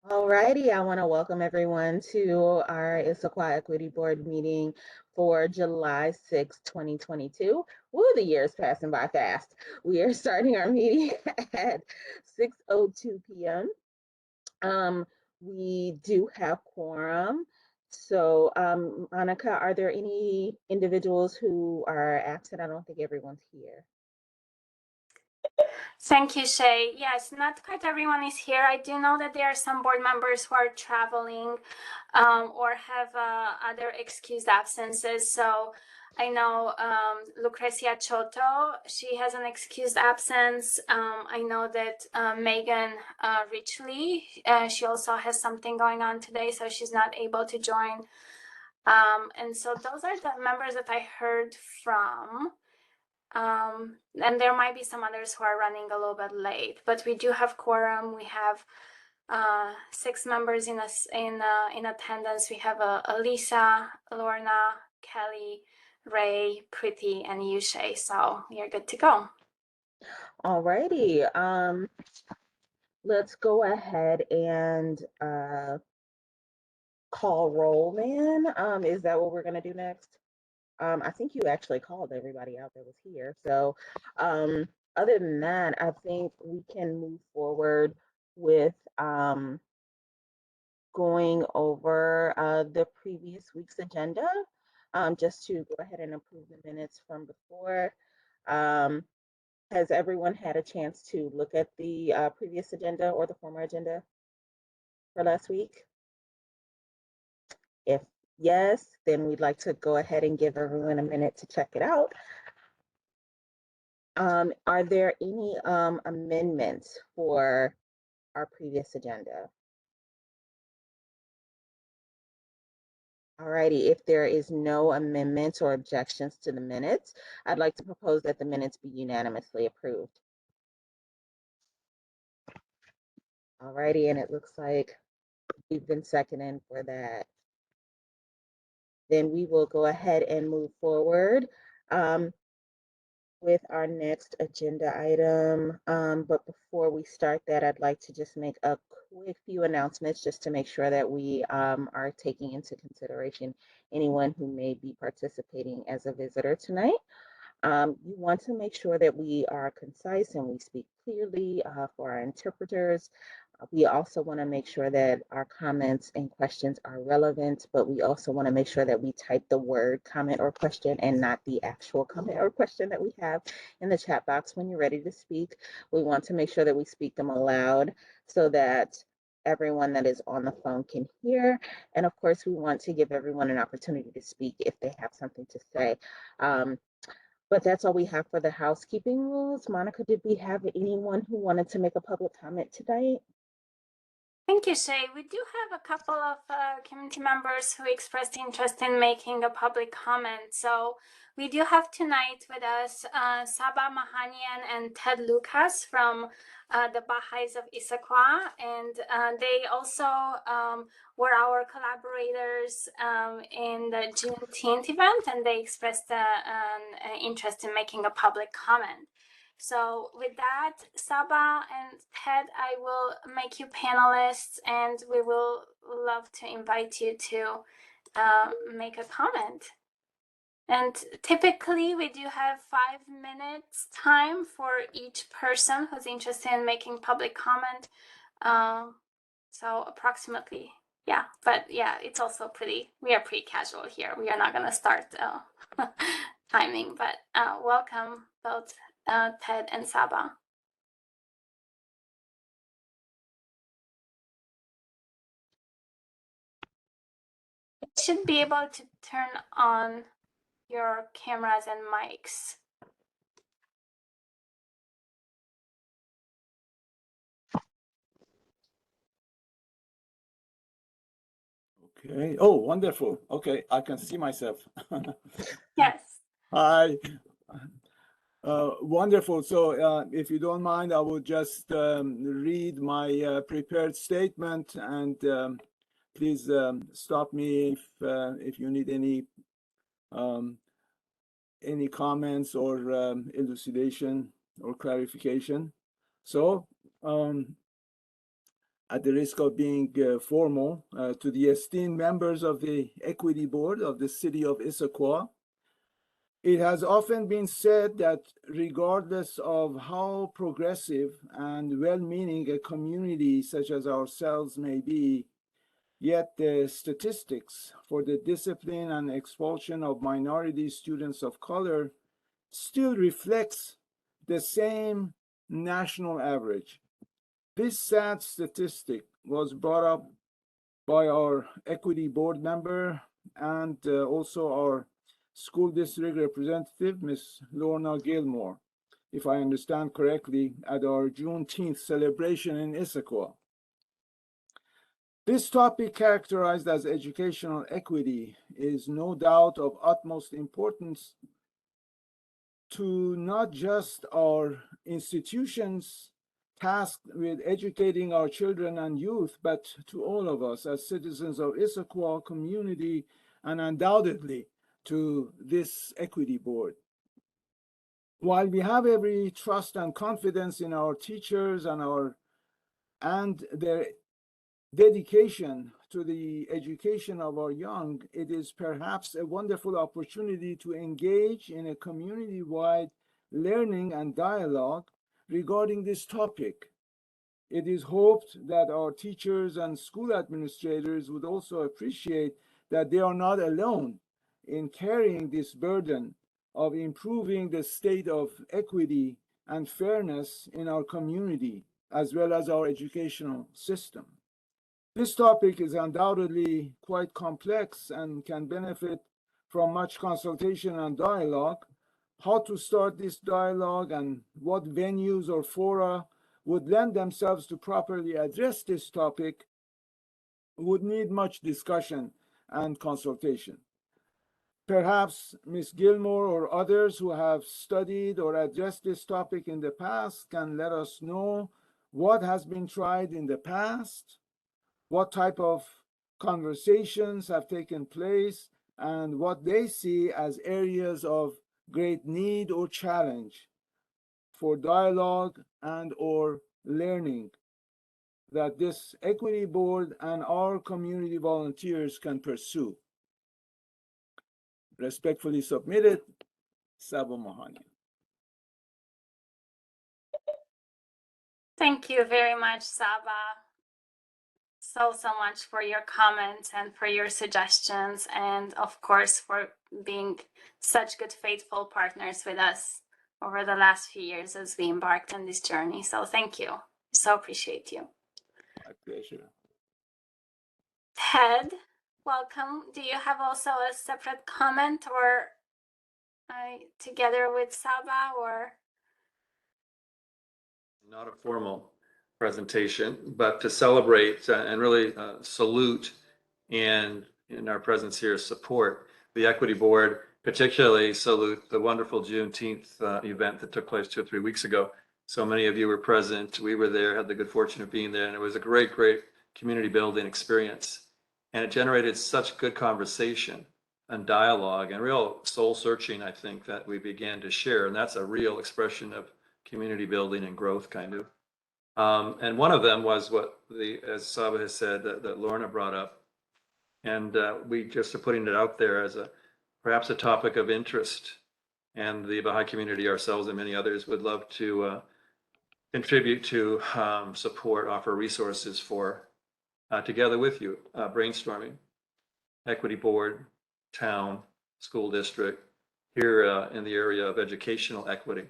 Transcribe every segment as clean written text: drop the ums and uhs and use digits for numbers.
Alrighty, I want to welcome everyone to our Issaquah Equity Board meeting for July 6, 2022. Woo, the year's passing by fast. We are starting our meeting at 6:02 p.m. We do have quorum. So, Monica, are there any individuals who are absent? I don't think everyone's here. Thank you, Shay. Yes, not quite everyone is here. I do know that there are some board members who are traveling or have other excused absences. So I know Lucrecia Choto, she has an excused absence. I know that Megan Richley, she also has something going on today, so she's not able to join. And so those are the members that I heard from. And there might be some others who are running a little bit late, but we do have quorum. We have 6 members in attendance. We have Elisa, Lorna, Kelly, Ray, Pretty, and Yushay. So we are good to go. Alrighty. Let's go ahead and call roll, man. Is that what we're gonna do next? I think you actually called everybody out that was here. So other than that, I think we can move forward with going over the previous week's agenda, just to go ahead and approve the minutes from before. Has everyone had a chance to look at the previous agenda or the former agenda for last week? If yes, then we'd like to go ahead and give everyone a minute to check it out. Are there any amendments for our previous agenda? Alrighty, if there is no amendments or objections to the minutes, I'd like to propose that the minutes be unanimously approved. Alrighty, and it looks like we've been seconding for that. Then we will go ahead and move forward with our next agenda item. But before we start that, I'd like to just make a quick few announcements just to make sure that we are taking into consideration anyone who may be participating as a visitor tonight. You want to make sure that we are concise and we speak clearly for our interpreters. We also want to make sure that our comments and questions are relevant, but we also want to make sure that we type the word comment or question and not the actual comment or question that we have in the chat box when you're ready to speak. We want to make sure that we speak them aloud so that everyone that is on the phone can hear. And of course, we want to give everyone an opportunity to speak if they have something to say. But that's all we have for the housekeeping rules. Monica, did we have anyone who wanted to make a public comment tonight? Thank you, Shay. We do have a couple of community members who expressed interest in making a public comment. So we do have tonight with us Saba Mahanian and Ted Lucas from the Baha'is of Issaquah. And they also were our collaborators in the Juneteenth event, and they expressed an interest in making a public comment. So with that, Saba and Ted, I will make you panelists, and we will love to invite you to make a comment. And typically, we do have 5 minutes time for each person who's interested in making public comment. So approximately, yeah. But yeah, it's also we are pretty casual here. We are not going to start timing, but welcome both Ted and Saba. You should be able to turn on your cameras and mics. Okay. Oh, wonderful. Okay, I can see myself. Yes. Hi. Wonderful. So if you don't mind, I will just read my prepared statement, and please stop me if you need any comments or elucidation or clarification. So at the risk of being formal, to the esteemed members of the Equity Board of the City of Issaquah. It has often been said that regardless of how progressive and well-meaning a community such as ourselves may be, yet the statistics for the discipline and expulsion of minority students of color still reflects the same national average. This sad statistic was brought up by our Equity Board member and also our school district representative, Ms. Lorna Gilmore, if I understand correctly, at our Juneteenth celebration in Issaquah. This topic, characterized as educational equity, is no doubt of utmost importance to not just our institutions tasked with educating our children and youth, but to all of us as citizens of Issaquah community, and undoubtedly to this Equity Board. While we have every trust and confidence in our teachers and their dedication to the education of our young, it is perhaps a wonderful opportunity to engage in a community-wide learning and dialogue regarding this topic. It is hoped that our teachers and school administrators would also appreciate that they are not alone in carrying this burden of improving the state of equity and fairness in our community, as well as our educational system. This topic is undoubtedly quite complex and can benefit from much consultation and dialogue. How to start this dialogue and what venues or fora would lend themselves to properly address this topic would need much discussion and consultation. Perhaps Ms. Gilmore or others who have studied or addressed this topic in the past can let us know what has been tried in the past, what type of conversations have taken place, and what they see as areas of great need or challenge for dialogue and or learning that this Equity Board and our community volunteers can pursue. Respectfully submitted, Saba Mahani. Thank you very much, Saba, so much for your comments and for your suggestions, and of course for being such good faithful partners with us over the last few years as we embarked on this journey. So thank you. So appreciate you. My pleasure. Ted, welcome. Do you have also a separate comment or together with Saba or? Not a formal presentation, but to celebrate and really salute and in our presence here support the Equity Board, particularly salute the wonderful Juneteenth event that took place 2 or 3 weeks ago. So many of you were present. We were there, had the good fortune of being there, and it was a great, great community building experience. And it generated such good conversation and dialogue and real soul searching, I think, that we began to share. And that's a real expression of community building and growth, kind of. And one of them was what as Saba has said, that Lorna brought up. And we just are putting it out there as perhaps a topic of interest. And the Baha'i community ourselves and many others would love to contribute to support, offer resources for, together with you, brainstorming, Equity Board, town, school district, here in the area of educational equity.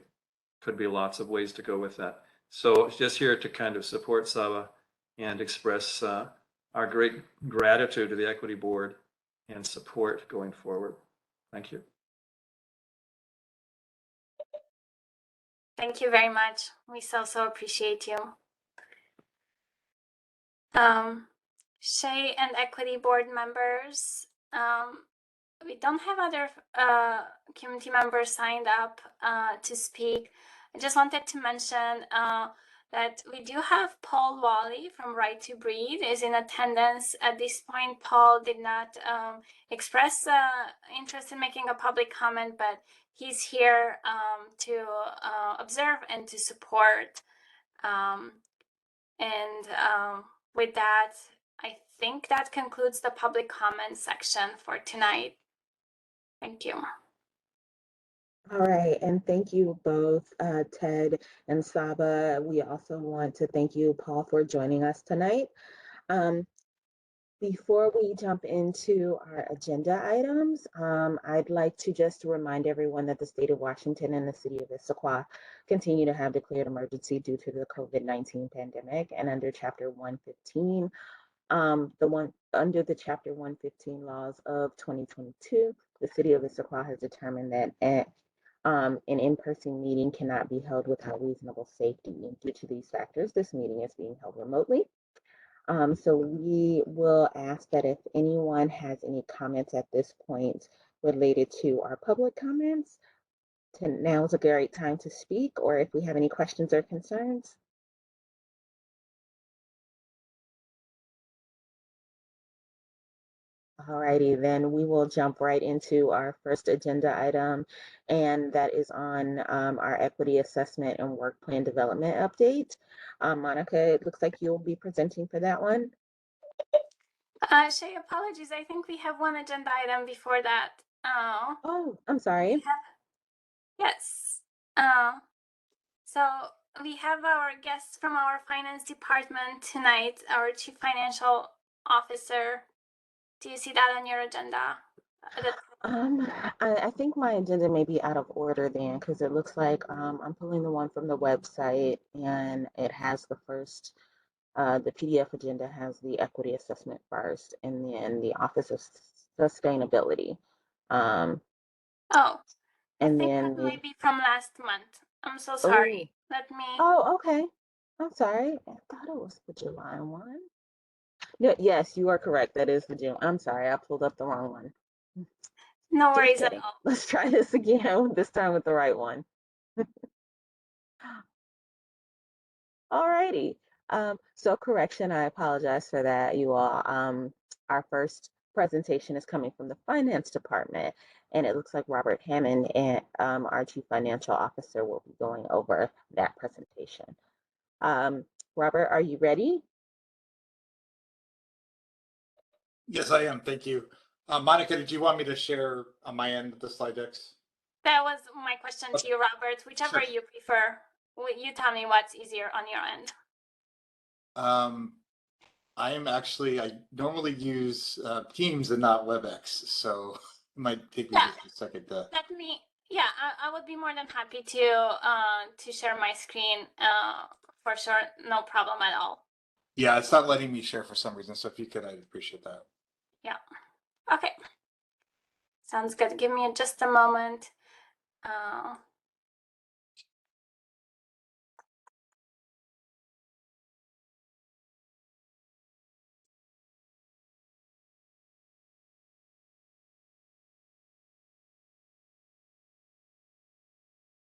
Could be lots of ways to go with that. So just here to kind of support Saba and express our great gratitude to the Equity Board and support going forward. Thank you. Thank you very much. We so appreciate you. Shay and Equity Board members, we don't have other community members signed up to speak. I just wanted to mention that we do have Paul Wally from Right to Breathe is in attendance. At this point, Paul did not express interest in making a public comment, but he's here to observe and to support. with that, I think that concludes the public comment section for tonight. Thank you. All right, and thank you both, Ted and Saba. We also want to thank you, Paul, for joining us tonight. Before we jump into our agenda items, I'd like to just remind everyone that the state of Washington and the city of Issaquah continue to have declared emergency due to the COVID-19 pandemic. And under Chapter 115, under the Chapter 115 laws of 2022, the city of Issaquah has determined that an in-person meeting cannot be held without reasonable safety. And due to these factors, this meeting is being held remotely. So we will ask that if anyone has any comments at this point related to our public comments, now is a great time to speak, or if we have any questions or concerns. Alrighty, then we will jump right into our first agenda item, and that is on our equity assessment and work plan development update. Monica, it looks like you'll be presenting for that one. Shay, apologies. I think we have one agenda item before that. Oh, I'm sorry. Yes. So we have our guests from our finance department tonight, our chief financial officer. Do you see that on your agenda? I think my agenda may be out of order then, because it looks like I'm pulling the one from the website, and it has the first, the PDF agenda has the equity assessment first, and then the Office of Sustainability. And and I think then that might be from last month. I'm so sorry. Let me. Oh, okay. I'm sorry. I thought it was the July one. Yes, you are correct. That is the June. I'm sorry. I pulled up the wrong one. No worries at all. Let's try this again, this time with the right one. Alrighty. So correction, I apologize for that, you all. Our first presentation is coming from the finance department, and it looks like Robert Hammond and our chief financial officer will be going over that presentation. Robert, are you ready? Yes, I am. Thank you. Monica, did you want me to share on my end the slide decks? That was my question to you, Robert. Whichever you prefer. You tell me what's easier on your end. I normally use Teams and not WebEx, so it might take me just a second to. I would be more than happy to share my screen for sure. No problem at all. Yeah, it's not letting me share for some reason, so if you could, I'd appreciate that. Yeah. Okay. Sounds good. Give me just a moment.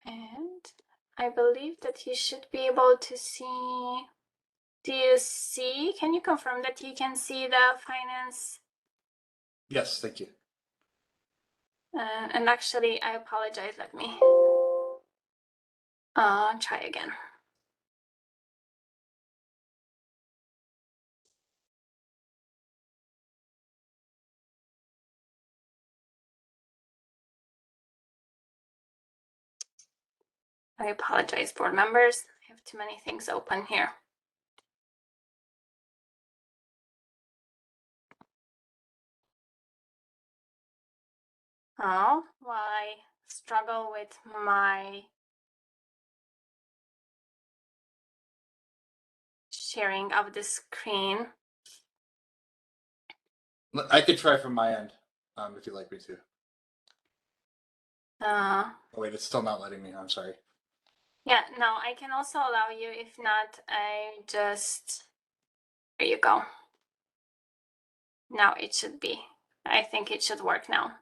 And I believe that you should be able to see. Do you see? Can you confirm that you can see the finance? Yes, thank you. And actually, I apologize. Let me try again. I apologize, board members. I have too many things open here. While I struggle with my sharing of the screen. I could try from my end if you'd like me to. Oh, wait, it's still not letting me. I'm sorry. Yeah, no, I can also allow you. If not, there you go. Now it should be. I think it should work now.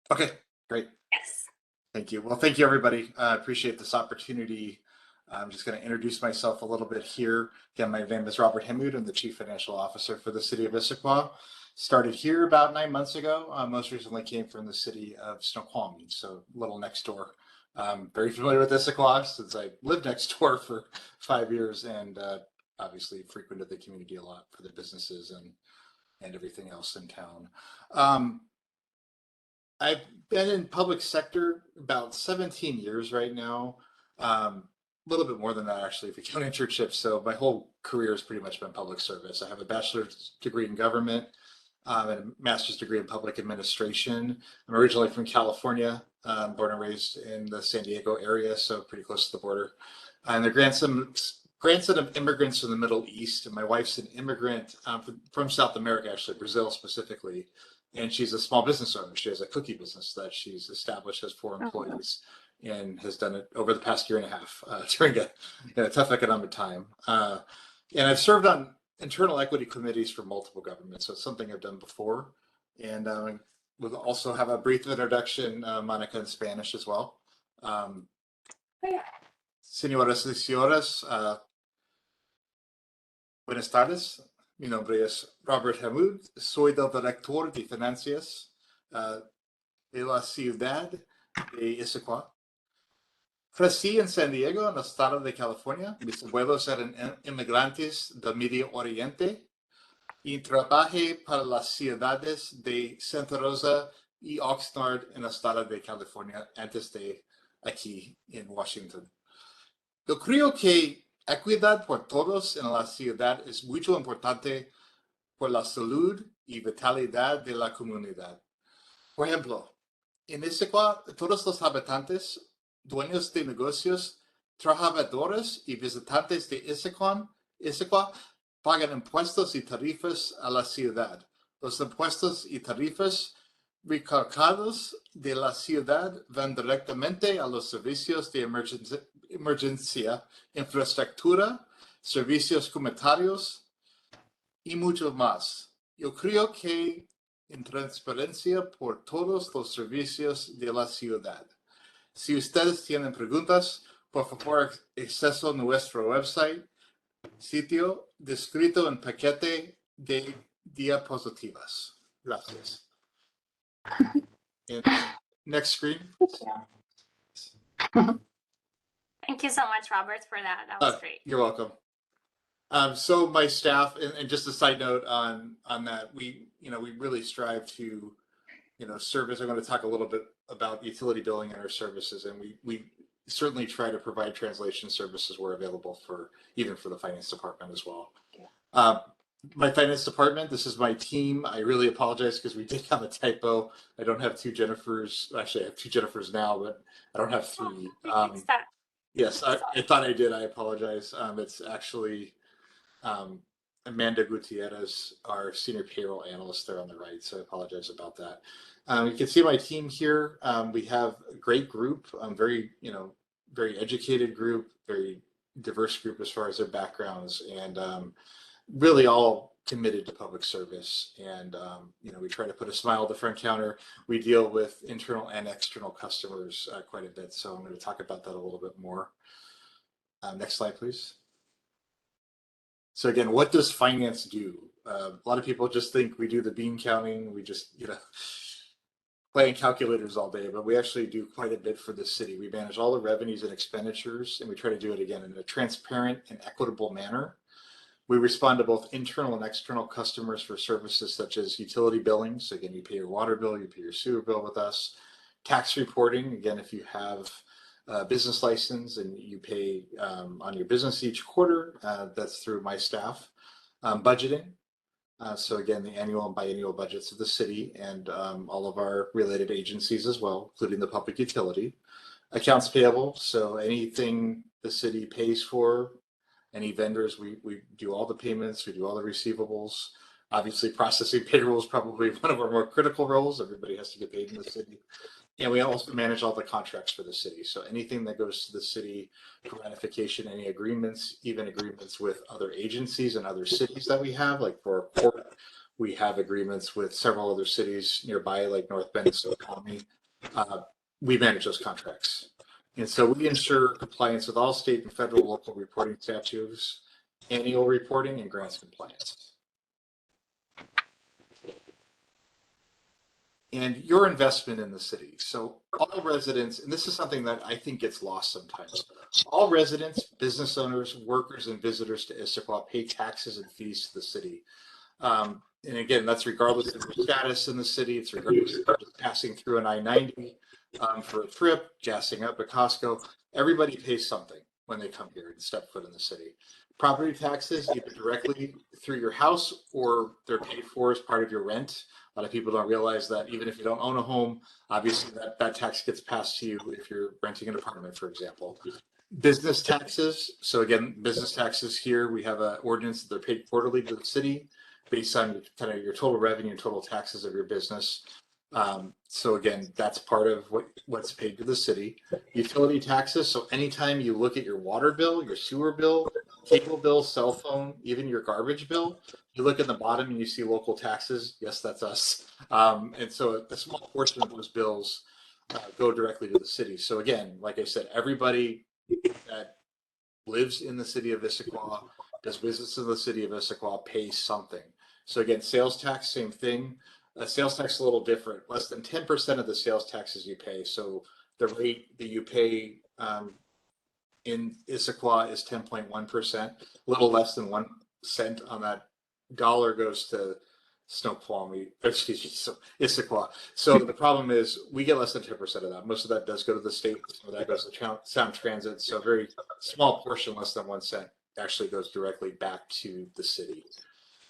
Okay, great. Yes. Thank you. Well, thank you, everybody. I appreciate this opportunity. I'm just going to introduce myself a little bit here. Again, my name is Robert Hemmood. I'm the Chief Financial Officer for the City of Issaquah. Started here about 9 months ago. Most recently came from the city of Snoqualmie, so a little next door Very familiar with Issaquah since I lived next door for 5 years, and obviously frequented the community a lot for the businesses and everything else in town. I've been in public sector about 17 years right now. A little bit more than that, actually, if you count internships. So my whole career has pretty much been public service. I have a bachelor's degree in government and a master's degree in public administration. I'm originally from California, born and raised in the San Diego area, so pretty close to the border. I'm the grandson of immigrants from the Middle East, and my wife's an immigrant from South America, actually, Brazil specifically. And she's a small business owner. She has a cookie business that she's established, has 4 employees, and has done it over the past year and a half during a tough economic time. And I've served on internal equity committees for multiple governments, so it's something I've done before. And we'll also have a brief introduction, Monica, in Spanish as well. Señoras y señores, buenas tardes. Mi nombre es Robert Hamud. Soy del director de finanzas de la ciudad de Issaquah. Crecí en San Diego, en el estado de California. Mis abuelos eran inmigrantes del Medio Oriente y trabajé para las ciudades de Santa Rosa y Oxnard en el estado de California antes de aquí en Washington. Yo creo que equidad por todos en la ciudad es mucho importante por la salud y vitalidad de la comunidad. Por ejemplo, en Issaquah, todos los habitantes, dueños de negocios, trabajadores y visitantes de Issaquah pagan impuestos y tarifas a la ciudad. Los impuestos y tarifas recaudados de la ciudad van directamente a los servicios de emergencia, infraestructura, servicios comunitarios y mucho más. Yo creo que en transparencia por todos los servicios de la ciudad. Si ustedes tienen preguntas, por favor, acceso a nuestro website, sitio descrito en paquete de diapositivas. Gracias. And next screen. Thank you so much, Robert, for that. That was great. You're welcome. So my staff, and just a side note on that, we really strive to, service. I'm going to talk a little bit about utility billing and our services, and we certainly try to provide translation services where available even for the finance department as well. My finance department, this is my team. I really apologize because we did have a typo. I don't have 2 Jennifers. Actually, I have 2 Jennifers now, but I don't have 3. Yes, I thought I did. I apologize. It's actually Amanda Gutierrez, our senior payroll analyst there on the right. So I apologize about that. You can see my team here. We have a great group, very educated group, very diverse group as far as their backgrounds, and really all committed to public service. And we try to put a smile at the front counter. We deal with internal and external customers quite a bit. So I'm going to talk about that a little bit more. Next slide, please. So again, what does finance do? A lot of people just think we do the bean counting. We just, playing calculators all day, but we actually do quite a bit for the city. We manage all the revenues and expenditures, and we try to do it again in a transparent and equitable manner. We respond to both internal and external customers for services such as utility billing. So again, you pay your water bill, you pay your sewer bill with us. Tax reporting, again, if you have a business license and you pay on your business each quarter, that's through my staff. Budgeting. So again, the annual and biannual budgets of the city and all of our related agencies as well, including the public utility. Accounts payable, so anything the city pays for, any vendors, we do all the payments, we do all the receivables. Obviously, processing payroll is probably one of our more critical roles. Everybody has to get paid in the city. And we also manage all the contracts for the city. So anything that goes to the city for ratification, any agreements, even agreements with other agencies and other cities that we have, like for our port, we have agreements with several other cities nearby, like North Bend and Snoqualmie. We manage those contracts. And so we ensure compliance with all state and federal local reporting statutes, annual reporting, and grants compliance. and your investment in the city. So all residents, and this is something that I think gets lost sometimes, all residents, business owners, workers, and visitors to Issaquah pay taxes and fees to the city. And again, that's regardless of your status in the city. It's regardless of just passing through an I-90 for a trip, gassing up at Costco. Everybody pays something when they come here and step foot in the city. Property taxes, either directly through your house or they're paid for as part of your rent. A lot of people don't realize that even if you don't own a home, obviously that tax gets passed to you if you're renting an apartment, for example. Business taxes. So again, business taxes here, we have an ordinance that they're paid quarterly to the city based on kind of your total revenue and total taxes of your business. So again, that's part of what's paid to the city. Utility taxes. So anytime you look at your water bill, your sewer bill, cable bill, cell phone, even your garbage bill, you look at the bottom and you see local taxes. Yes, that's us. And so a small portion of those bills go directly to the city. So again, like I said, everybody that lives in the city of Issaquah, does business in the city of Issaquah, pays something. So again, sales tax, same thing. Sales tax is a little different. Less than 10% of the sales taxes you pay. So the rate that you pay in Issaquah is 10.1%, a little less than 1 cent on that dollar goes to Snoqualmie, excuse me, so Issaquah. So the problem is we get less than 10% of that. Most of that does go to the state. Some of that goes to Sound Transit. So a very small portion, less than 1 cent, actually goes directly back to the city.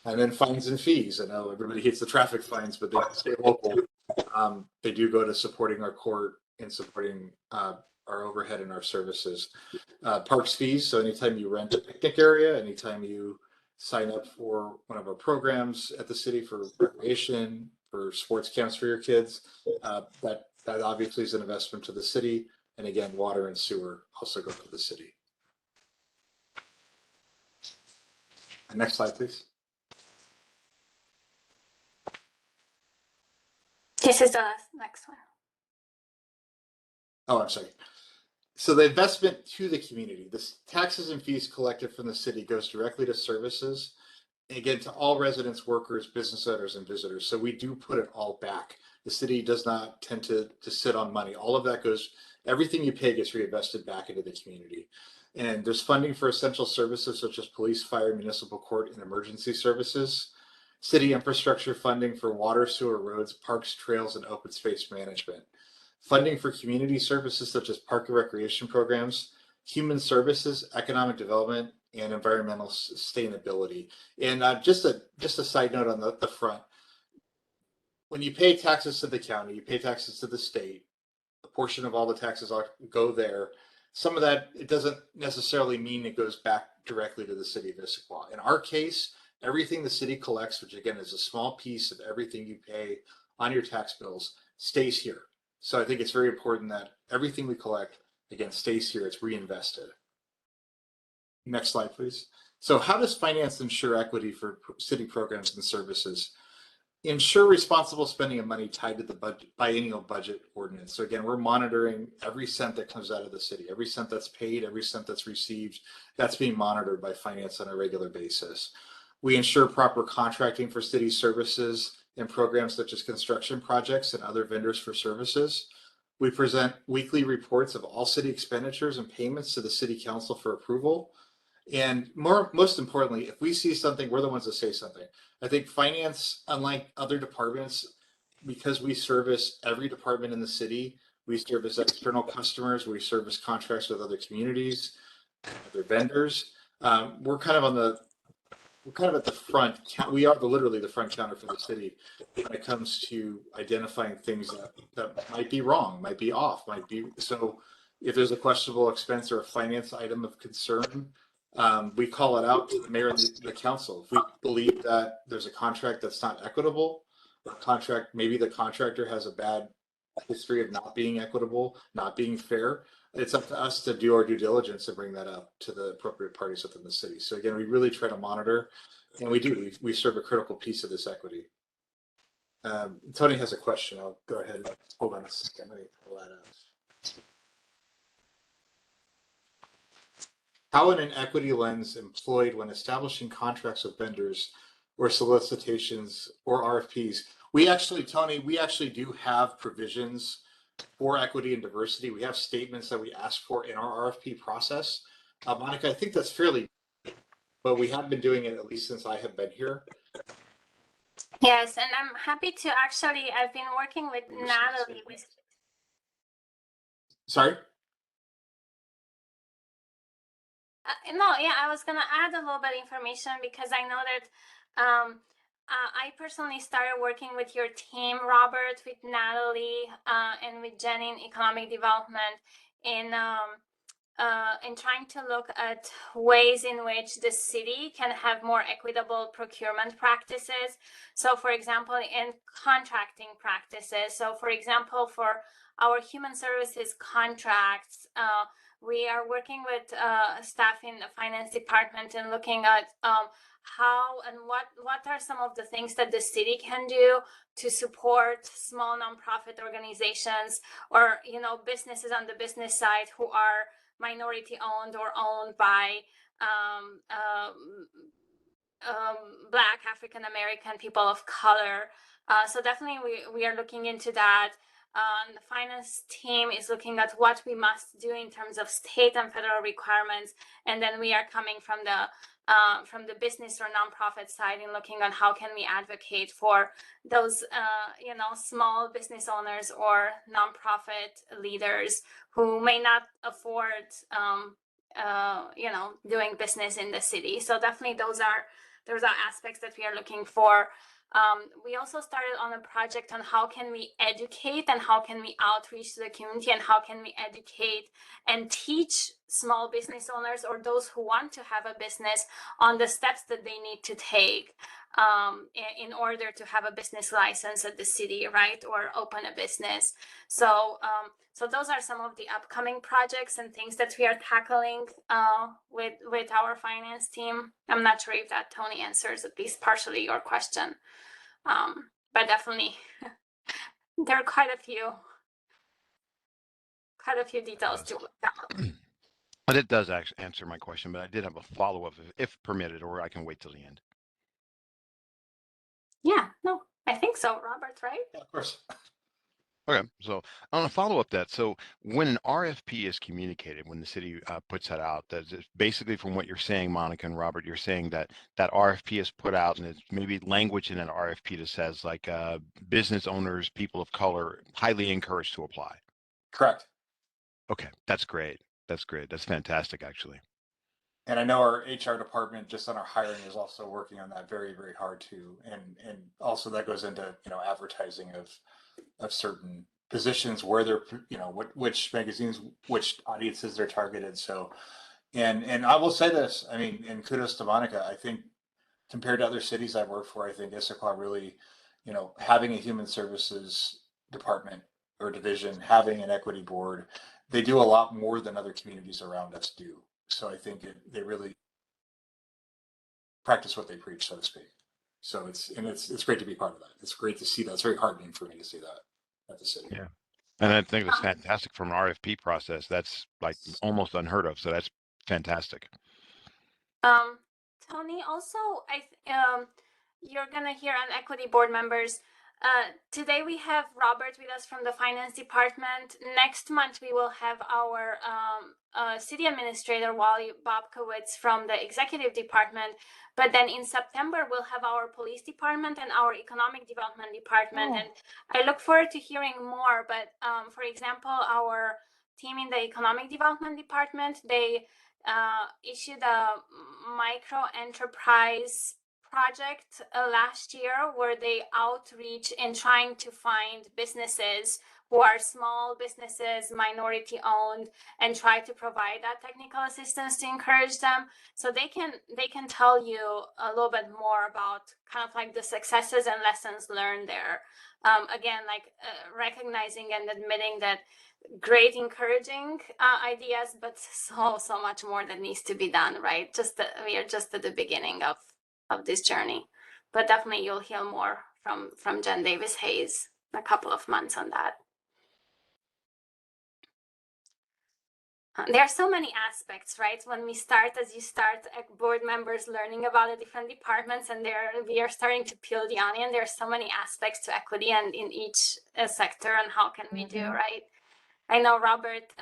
And then fines and fees. I know everybody hates the traffic fines, but they stay local. They do go to supporting our court and supporting our overhead and our services. Parks fees. So anytime you rent a picnic area, anytime you sign up for one of our programs at the city for recreation, for sports camps for your kids, that obviously is an investment to the city. And again, water and sewer also go to the city. And next slide, please. This is the next one. Oh, I'm sorry. So the investment to the community, the taxes and fees collected from the city goes directly to services, again, to all residents, workers, business owners, and visitors. So we do put it all back. The city does not tend to sit on money. All of that goes, everything you pay gets reinvested back into the community. And there's funding for essential services such as police, fire, municipal court, and emergency services. City infrastructure funding for water, sewer, roads, parks, trails, and open space management. Funding for community services such as park and recreation programs, human services, economic development, and environmental sustainability. And just a side note on the front, when you pay taxes to the county, you pay taxes to the state, a portion of all the taxes go there. Some of that, it doesn't necessarily mean it goes back directly to the city of Issaquah. In our case, everything the city collects, which again is a small piece of everything you pay on your tax bills, stays here. So I think it's very important that everything we collect, again, stays here, it's reinvested. Next slide, please. So how does finance ensure equity for city programs and services? Ensure responsible spending of money tied to the biennial budget ordinance. So again, we're monitoring every cent that comes out of the city, every cent that's paid, every cent that's received, that's being monitored by finance on a regular basis. We ensure proper contracting for city services and programs such as construction projects and other vendors for services. We present weekly reports of all city expenditures and payments to the city council for approval. And most importantly, if we see something, we're the ones that say something. I think finance, unlike other departments, because we service every department in the city, we service external customers, we service contracts with other communities, other vendors. We're kind of at the front. We are literally the front counter for the city when it comes to identifying things that might be wrong, might be off, might be. So if there's a questionable expense or a finance item of concern, we call it out to the mayor and the council. If we believe that there's a contract that's not equitable, or contract, maybe the contractor has a bad history of not being equitable, not being fair, it's up to us to do our due diligence and bring that up to the appropriate parties within the city. So again, we really try to monitor, and we do. We serve a critical piece of this equity. Tony has a question. I'll go ahead. Hold on a second. Let me pull that up. How an equity lens employed when establishing contracts with vendors or solicitations or RFPs? We actually, Tony, we actually do have provisions for equity and diversity. We have statements that we ask for in our RFP process. Monica, I think that's fairly, but we have been doing it at least since I have been here. Yes, and I'm happy to actually, I've been working with Natalie with. Sorry? No, yeah, I was gonna add a little bit of information because I know that I personally started working with your team, Robert, with Natalie, and with Jenny in economic development in trying to look at ways in which the city can have more equitable procurement practices. So, for example, in contracting practices. So, for example, for our human services contracts, we are working with staff in the finance department and looking at how and what are some of the things that the city can do to support small nonprofit organizations or businesses on the business side who are minority owned or owned by Black, African American, people of color. So definitely we are looking into that. The finance team is looking at what we must do in terms of state and federal requirements, and then we are coming from the business or nonprofit side and looking on how can we advocate for those small business owners or nonprofit leaders who may not afford doing business in the city. So definitely those are aspects that we are looking for. We also started on a project on how can we educate and how can we outreach to the community and how can we educate and teach small business owners or those who want to have a business on the steps that they need to take in order to have a business license at the city, right, or open a business. So those are some of the upcoming projects and things that we are tackling with our finance team. I'm not sure if that, Tony, answers at least partially your question. But definitely there are quite a few details to look at. But it does actually answer my question, but I did have a follow-up if permitted, or I can wait till the end. Yeah, no, I think so, Robert, right? Yeah, of course. Okay, so I want to follow up that. So when an RFP is communicated, when the city puts that out, that's basically from what you're saying, Monica and Robert, you're saying that RFP is put out and it's maybe language in an RFP that says like business owners, people of color, highly encouraged to apply. Correct. Okay, that's great. That's great. That's fantastic, actually. And I know our HR department, just on our hiring, is also working on that very, very hard too. And also that goes into advertising of certain positions, where they're which magazines, which audiences they're targeted. So, and I will say this, I mean, and kudos to Monica. I think compared to other cities I've worked for, I think Issaquah really, having a human services department or division, having an equity board, they do a lot more than other communities around us do. So I think they really practice what they preach, so to speak. So it's great to be part of that. It's great to see that. It's very heartening for me to see that at the city. Yeah. And I think it's fantastic from an RFP process. That's like almost unheard of. So that's fantastic. Tony, also, you're gonna hear on equity board members. Today we have Robert with us from the finance department. Next month we will have our city administrator Wally Bobkowitz from the executive department. But then in September we'll have our police department and our economic development department. And I look forward to hearing more. But for example, our team in the economic development department, they issued a micro enterprise project last year where they outreach in trying to find businesses who are small businesses, minority owned, and try to provide that technical assistance to encourage them. So they can tell you a little bit more about kind of like the successes and lessons learned there. Again, like recognizing and admitting that great encouraging ideas, but so much more that needs to be done, right? We are just at the beginning of this journey, but definitely you'll hear more from Jen Davis Hayes in a couple of months on that. there are so many aspects, right? When we start, as you start, board members learning about the different departments, and we are starting to peel the onion. There are so many aspects to equity, and in each sector, and how can we do, right? I know, Robert,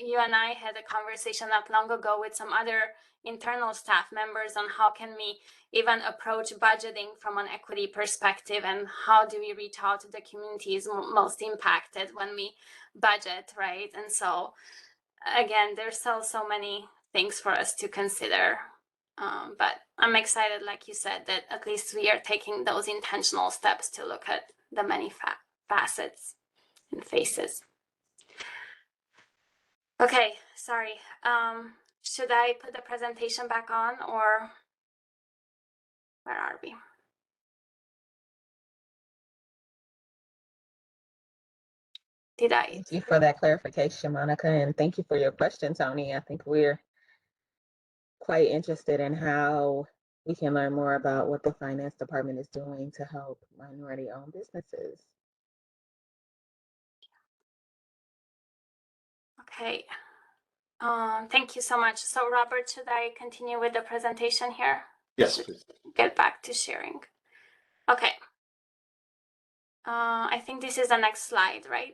you and I had a conversation not long ago with some other internal staff members on how can we even approach budgeting from an equity perspective, and how do we reach out to the communities most impacted when we budget, right? And so, again, there's so many things for us to consider. But I'm excited, like you said, that at least we are taking those intentional steps to look at the many facets and faces. Okay, sorry. Should I put the presentation back on, or where are we? Did I? Thank you for that clarification, Monica, and thank you for your question, Tony. I think we're quite interested in how we can learn more about what the finance department is doing to help minority-owned businesses. Okay. Thank you so much. So, Robert, should I continue with the presentation here? Yes, please. Get back to sharing. Okay. I think this is the next slide, right?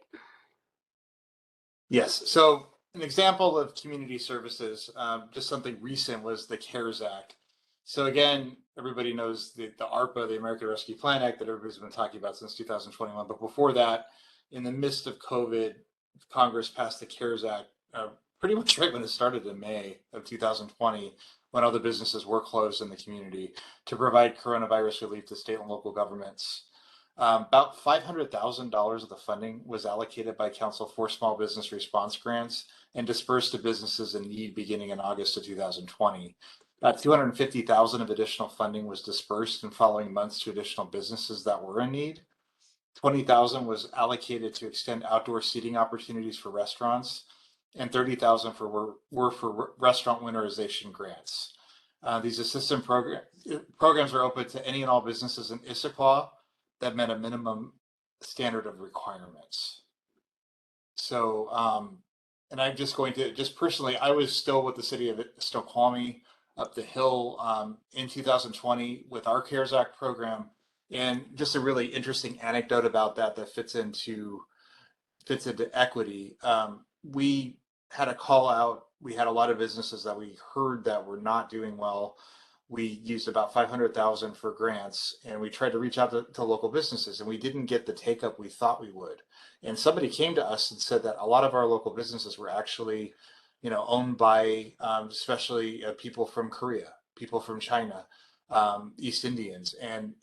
Yes. So an example of community services, just something recent, was the CARES Act. So again, everybody knows the ARPA, the American Rescue Plan Act, that everybody's been talking about since 2021. But before that, in the midst of COVID, Congress passed the CARES Act pretty much right when it started in May of 2020, when all the businesses were closed in the community, to provide coronavirus relief to state and local governments. About $500,000 of the funding was allocated by Council for Small Business Response Grants and dispersed to businesses in need beginning in August of 2020. About $250,000 of additional funding was dispersed in following months to additional businesses that were in need. $20,000 was allocated to extend outdoor seating opportunities for restaurants, and $30,000 were for restaurant winterization grants. These assistance programs are open to any and all businesses in Issaquah that met a minimum standard of requirements. So, and I'm just going to, just personally, I was still with the city of Snoqualmie up the hill in 2020 with our CARES Act program. And just a really interesting anecdote about that fits into equity. We had a call out. We had a lot of businesses that we heard that were not doing well. We used about $500,000 for grants, and we tried to reach out to local businesses, and we didn't get the take up we thought we would. And somebody came to us and said that a lot of our local businesses were actually, owned by especially people from Korea, people from China, East Indians, and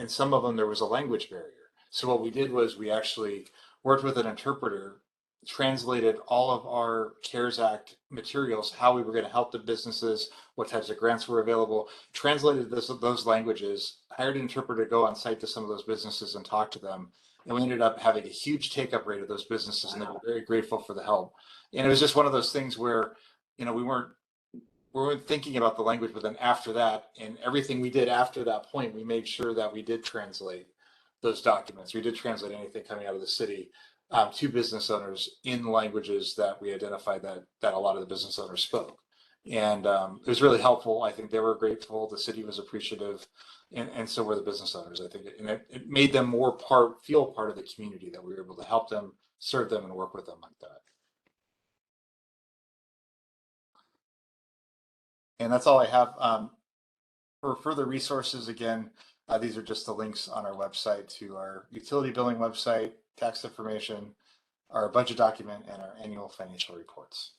some of them there was a language barrier. So what we did was we actually worked with an interpreter, translated all of our CARES Act materials, how we were going to help the businesses, what types of grants were available, translated those languages, hired an interpreter to go on site to some of those businesses and talk to them. And we ended up having a huge take-up rate of those businesses, and they were very grateful for the help. And it was just one of those things where, we weren't thinking about the language, but then after that, and everything we did after that point, we made sure that we did translate those documents. We did translate anything coming out of the city to business owners in languages that we identified that a lot of the business owners spoke. And it was really helpful. I think they were grateful. The city was appreciative, and so were the business owners. I think it made them feel part of the community, that we were able to help them, serve them, and work with them like that. And that's all I have. For further resources, again, these are just the links on our website to our utility billing website, tax information, our budget document, and our annual financial reports.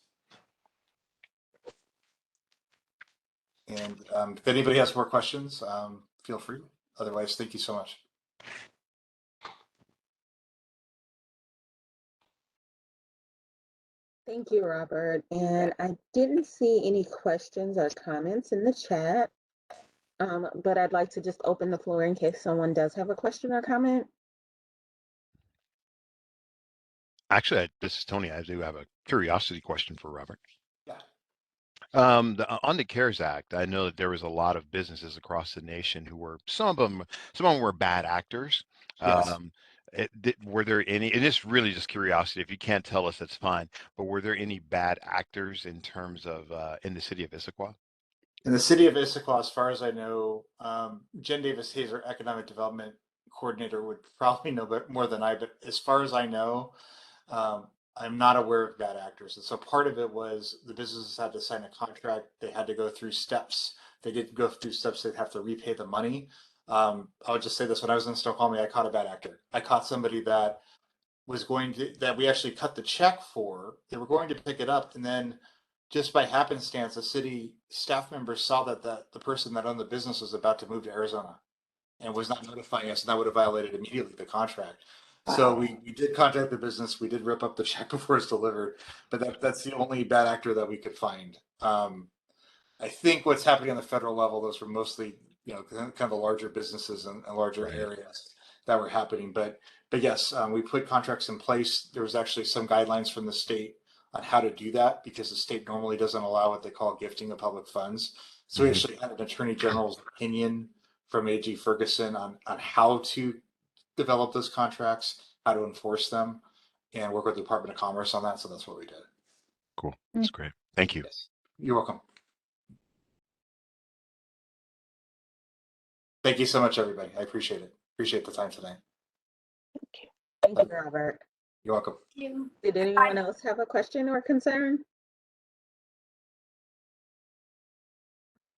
And if anybody has more questions, feel free. Otherwise, thank you so much. Thank you, Robert. And I didn't see any questions or comments in the chat, but I'd like to just open the floor in case someone does have a question or comment. Actually, this is Tony. I do have a curiosity question for Robert. Yeah. On the CARES Act, I know that there was a lot of businesses across the nation who were, some of them were bad actors. Yes. were there any, and it's really just curiosity, if you can't tell us, that's fine, but were there any bad actors in terms of in the city of Issaquah? In the city of Issaquah, as far as I know, Jen Davis Hayes, our economic development coordinator, would probably know more than I, but as far as I know, I'm not aware of bad actors. And so part of it was the businesses had to sign a contract. They had to go through steps. They did go through steps. They'd have to repay the money. I would just say this: when I was in Snoqualmie, I caught a bad actor. I caught somebody that was going to, that we actually cut the check for. They were going to pick it up, and then just by happenstance, a city staff member saw that the person that owned the business was about to move to Arizona and was not notifying us, and that would have violated immediately the contract. So we did contact the business. We did rip up the check before it's delivered, but that's the only bad actor that we could find. I think what's happening on the federal level, those were mostly, kind of the larger businesses and larger areas that were happening. But yes, we put contracts in place. There was actually some guidelines from the state on how to do that, because the state normally doesn't allow what they call gifting of public funds. So we actually had an attorney general's opinion from AG Ferguson on how to develop those contracts, how to enforce them, and work with the Department of Commerce on that. So that's what we did. Cool. That's great. Thank you. Yes. You're welcome. Thank you so much, everybody. I appreciate it. Appreciate the time tonight. Thank you, Robert. You're welcome. Did anyone else have a question or concern?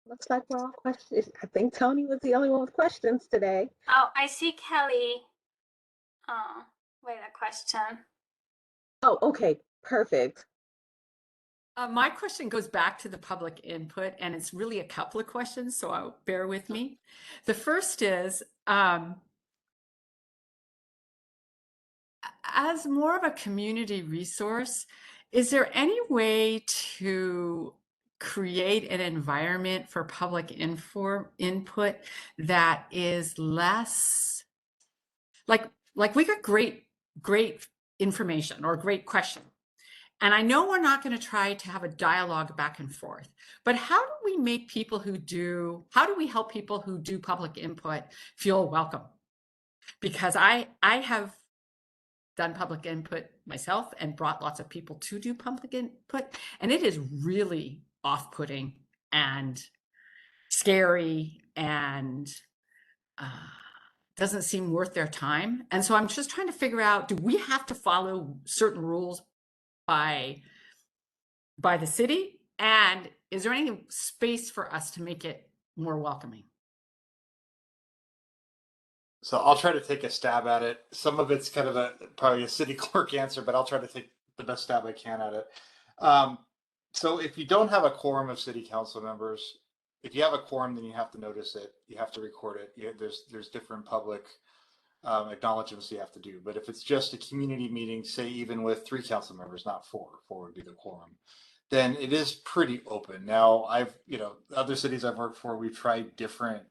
Looks like we're all questions. I think Tony was the only one with questions today. Oh, I see Kelly. With a question. Oh, okay, perfect. My question goes back to the public input, and it's really a couple of questions, so I'll bear with me. The first is, as more of a community resource, is there any way to create an environment for public input that is less like we got great information or great question, and I know we're not going to try to have a dialogue back and forth, but how do we help people who do public input feel welcome? Because I have done public input myself and brought lots of people to do public input, and it is really off-putting and scary and doesn't seem worth their time. And so I'm just trying to figure out, do we have to follow certain rules by the city? And is there any space for us to make it more welcoming? So I'll try to take a stab at it. Some of it's kind of probably a city clerk answer, but I'll try to take the best stab I can at it. So if you don't have a quorum of city council members, if you have a quorum, then you have to notice it. You have to record it. There's different public acknowledgements you have to do. But if it's just a community meeting, say even with 3 council members, not 4 would be the quorum, then it is pretty open. Now other cities I've worked for, we've tried different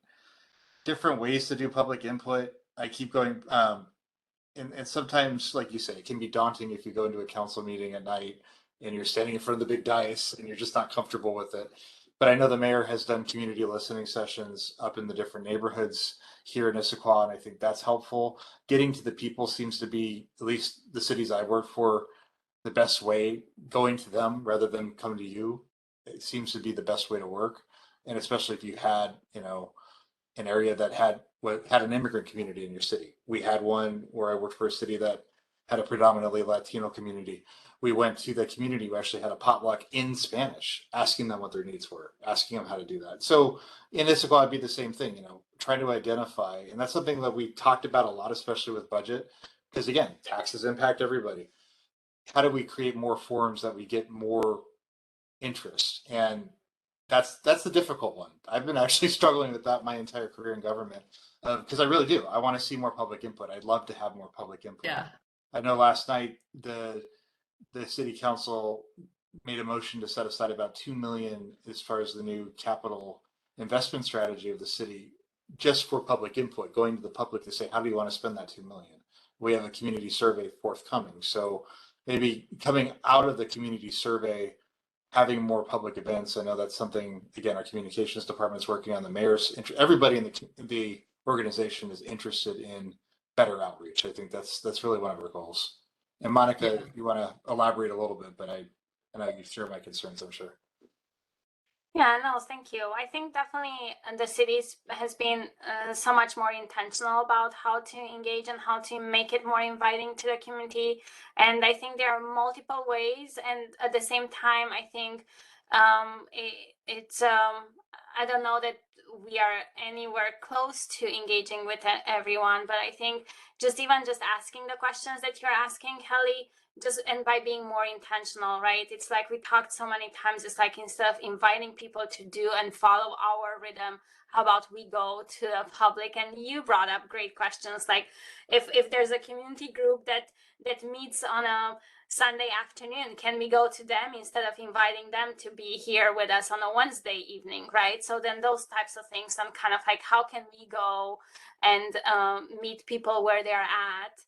ways to do public input. I keep going, and sometimes, like you say, it can be daunting if you go into a council meeting at night and you're standing in front of the big dais and you're just not comfortable with it. But I know the mayor has done community listening sessions up in the different neighborhoods here in Issaquah, and I think that's helpful. Getting to the people seems to be, at least the cities I work for, the best way. Going to them rather than coming to you, it seems to be the best way to work. And especially if you had, an area that had an immigrant community in your city. We had one where I worked for a city that had a predominantly Latino community. We went to the community who actually had a potluck in Spanish, asking them what their needs were, asking them how to do that. So in Issaquah, it'd be the same thing, trying to identify. And that's something that we talked about a lot, especially with budget, because again, taxes impact everybody. How do we create more forums that we get more interest? And that's the difficult one. I've been actually struggling with that my entire career in government, because I really do. I want to see more public input. I'd love to have more public input. Yeah. I know last night the city council made a motion to set aside about $2 million as far as the new capital investment strategy of the city, just for public input, going to the public to say, how do you want to spend that $2 million? We have a community survey forthcoming. So maybe coming out of the community survey, having more public events. I know that's something, again, our communications department is working on. The mayor's, everybody in the organization is interested in better outreach. I think that's really one of our goals. And Monica, you want to elaborate a little bit, but I know you share my concerns, I'm sure. Yeah, no, thank you. I think definitely the city has been so much more intentional about how to engage and how to make it more inviting to the community. And I think there are multiple ways. And at the same time, I think it's, I don't know that we are anywhere close to engaging with everyone, but I think just asking the questions that you're asking, Kelly, and by being more intentional, right? It's like we talked so many times, it's like instead of inviting people to do and follow our rhythm, how about we go to the public? And you brought up great questions, like if there's a community group that meets on a Sunday afternoon, can we go to them instead of inviting them to be here with us on a Wednesday evening, right? So then those types of things, I'm kind of like, how can we go and meet people where they're at?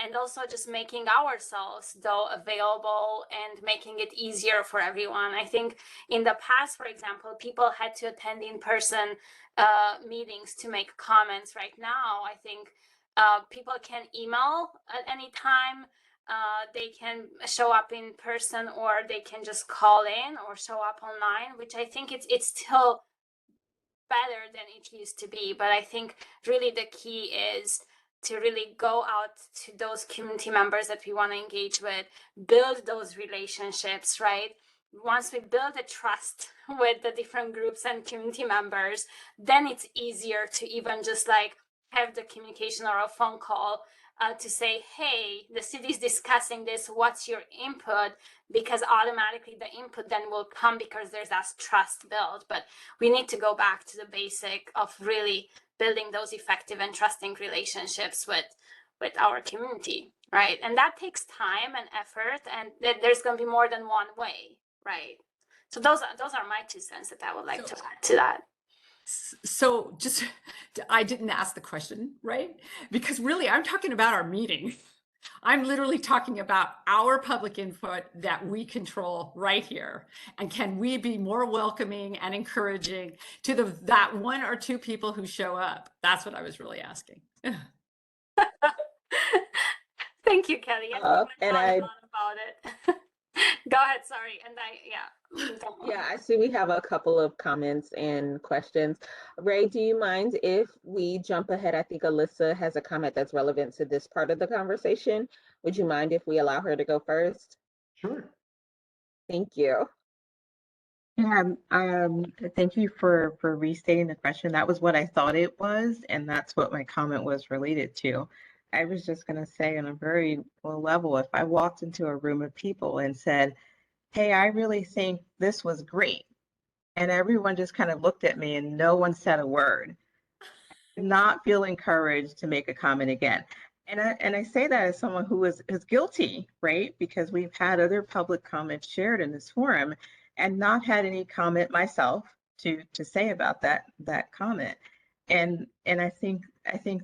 And also just making ourselves though available and making it easier for everyone. I think in the past, for example, people had to attend in-person meetings to make comments. Right now, I think people can email at any time. They can show up in person, or they can just call in or show up online, which I think it's still better than it used to be. But I think really the key is to really go out to those community members that we want to engage with, build those relationships, right? Once we build a trust with the different groups and community members, then it's easier to even just like have the communication or a phone call to say, hey, the city's discussing this, what's your input? Because automatically the input then will come because there's that trust built. But we need to go back to the basic of really building those effective and trusting relationships with our community, right? And that takes time and effort, and there's going to be more than one way, right? So those are my 2 cents that I would like to add to that. So just, I didn't ask the question, right? Because really, I'm talking about our meeting. I'm literally talking about our public input that we control right here. And can we be more welcoming and encouraging to that 1 or 2 people who show up? That's what I was really asking. Thank you, Kelly. And I about it. Go ahead, sorry. And yeah, I see we have a couple of comments and questions. Ray, do you mind if we jump ahead? I think Alyssa has a comment that's relevant to this part of the conversation. Would you mind if we allow her to go first? Sure. Thank you. Yeah, thank you for restating the question. That was what I thought it was, and that's what my comment was related to. I was just going to say on a very low level, if I walked into a room of people and said, hey, I really think this was great, and everyone just kind of looked at me and no one said a word, I did not feel encouraged to make a comment again. And I say that as someone who is guilty, right? Because we've had other public comments shared in this forum and not had any comment myself to say about that comment. And I think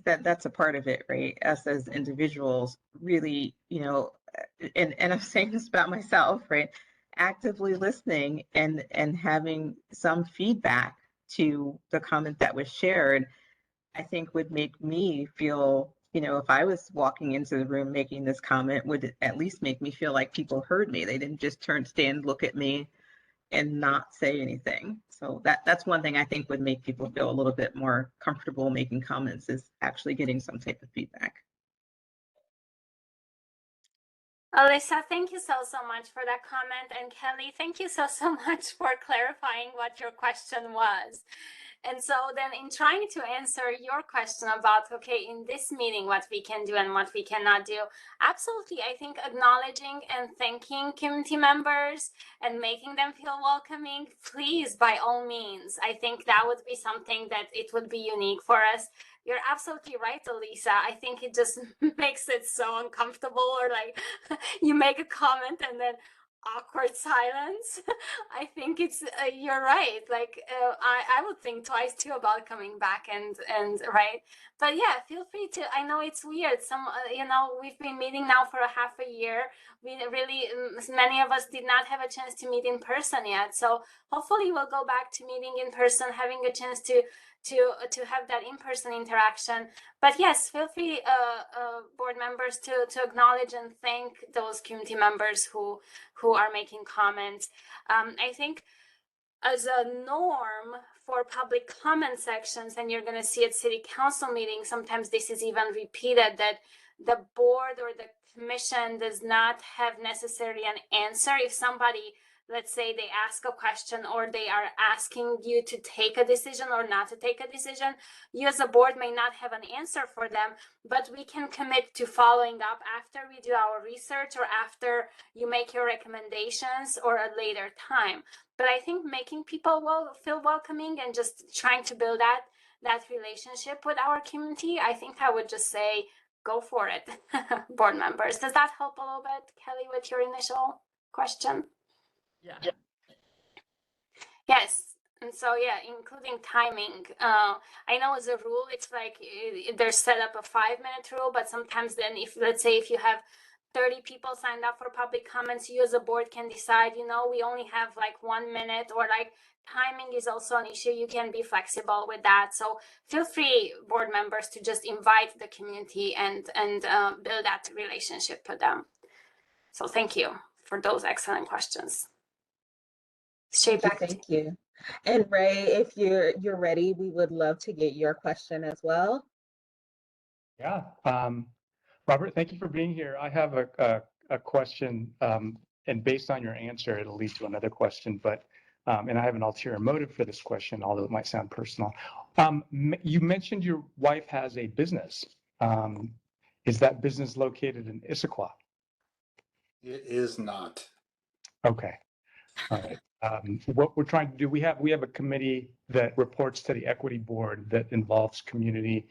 that that's a part of it, right? Us as individuals really, you know, and I'm saying this about myself, right? Actively listening and having some feedback to the comment that was shared, I think would make me feel, you know, if I was walking into the room making this comment, would at least make me feel like people heard me. They didn't just stand, look at me and not say anything. So that's one thing I think would make people feel a little bit more comfortable making comments, is actually getting some type of feedback. Alyssa, thank you so much for that comment. And Kelly, thank you so much for clarifying what your question was. And so then in trying to answer your question about, okay, in this meeting, what we can do and what we cannot do, absolutely, I think acknowledging and thanking community members and making them feel welcoming, please, by all means. I think that would be something that it would be unique for us. You're absolutely right, Alyssa. I think it just makes it so uncomfortable, or like you make a comment and then awkward silence. I think it's you're right. Like I would think twice too about coming back and right. But yeah, feel free to. I know it's weird. Some we've been meeting now for a half a year. We really many of us did not have a chance to meet in person yet. So hopefully we'll go back to meeting in person, having a chance to have that in-person interaction. But yes, feel free, board members, to acknowledge and thank those community members who are making comments. I think as a norm for public comment sections, and you're going to see at city council meetings, sometimes this is even repeated, that the board or the commission does not have necessarily an answer. If somebody, let's say they ask a question or they are asking you to take a decision or not to take a decision, you as a board may not have an answer for them, but we can commit to following up after we do our research or after you make your recommendations or a later time. But I think making people feel welcoming and just trying to build that relationship with our community, I think I would just say, go for it, board members. Does that help a little bit, Kelly, with your initial question? Yeah. Yes. And so, yeah, including timing. I know as a rule, it's like there's set up a 5-minute rule, but sometimes then let's say if you have 30 people signed up for public comments, you as a board can decide, we only have like 1 minute, or like timing is also an issue. You can be flexible with that. So feel free, board members, to just invite the community and build that relationship with them. So thank you for those excellent questions. Shay, back to you. Thank you. And Ray, if you're ready, we would love to get your question as well. Yeah. Robert, thank you for being here. I have a question, and based on your answer, it'll lead to another question, but and I have an ulterior motive for this question, although it might sound personal. You mentioned your wife has a business. Is that business located in Issaquah? It is not. Okay. All right. What we're trying to do, we have a committee that reports to the equity board that involves community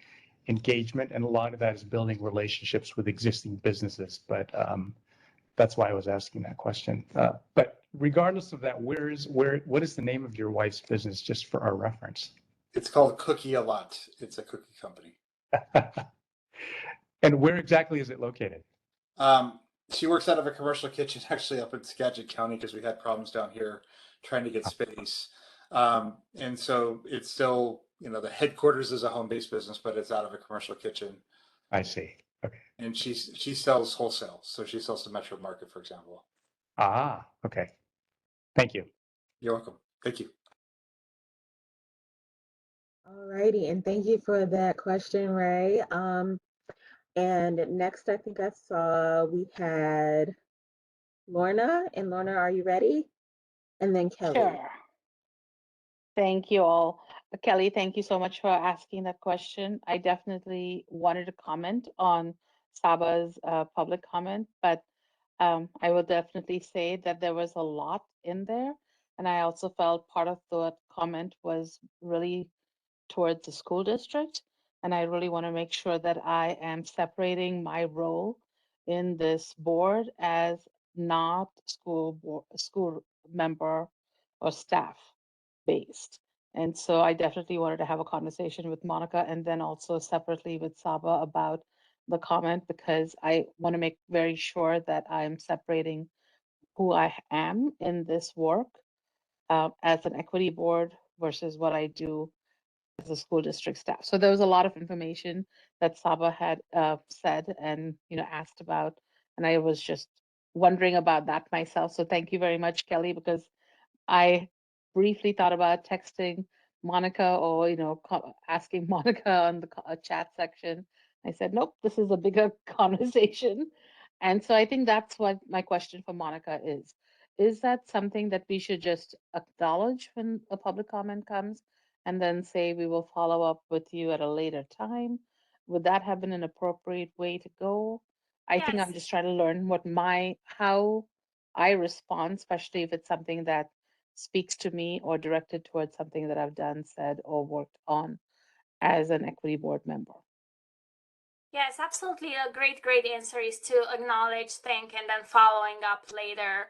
engagement, and a lot of that is building relationships with existing businesses. But that's why I was asking that question. But regardless of that, what is the name of your wife's business, just for our reference? It's called Cookie a Lot. It's a cookie company. And where exactly is it located? She works out of a commercial kitchen, actually up in Skagit County, because we had problems down here trying to get space. And so it's still, the headquarters is a home-based business, but it's out of a commercial kitchen. I see. Okay. And she sells wholesale. So she sells to Metro Market, for example. Ah, okay. Thank you. You're welcome. Thank you. All righty, and thank you for that question, Ray. And next, I think I saw we had Lorna. And Lorna, are you ready? And then Kelly. Sure. Thank you all. Kelly, thank you so much for asking that question. I definitely wanted to comment on Saba's public comment, but I will definitely say that there was a lot in there. And I also felt part of the comment was really towards the school district. And I really want to make sure that I am separating my role in this board as not school member or staff based. And so I definitely wanted to have a conversation with Monica and then also separately with Saba about the comment, because I want to make very sure that I'm separating who I am in this work as an equity board versus what I do as a school district staff. So there was a lot of information that Saba had said and asked about, and I was just wondering about that myself. So thank you very much, Kelly, because I briefly thought about texting Monica or asking Monica on the chat section. I said, nope, this is a bigger conversation. And so I think that's what my question for Monica is. Is that something that we should just acknowledge when a public comment comes and then say we will follow up with you at a later time? Would that have been an appropriate way to go? I think I'm Yes. just trying to learn how I respond, especially if it's something that speaks to me or directed towards something that I've done, said, or worked on as an equity board member. Yes, absolutely. A great answer is to acknowledge, thank, and then following up later.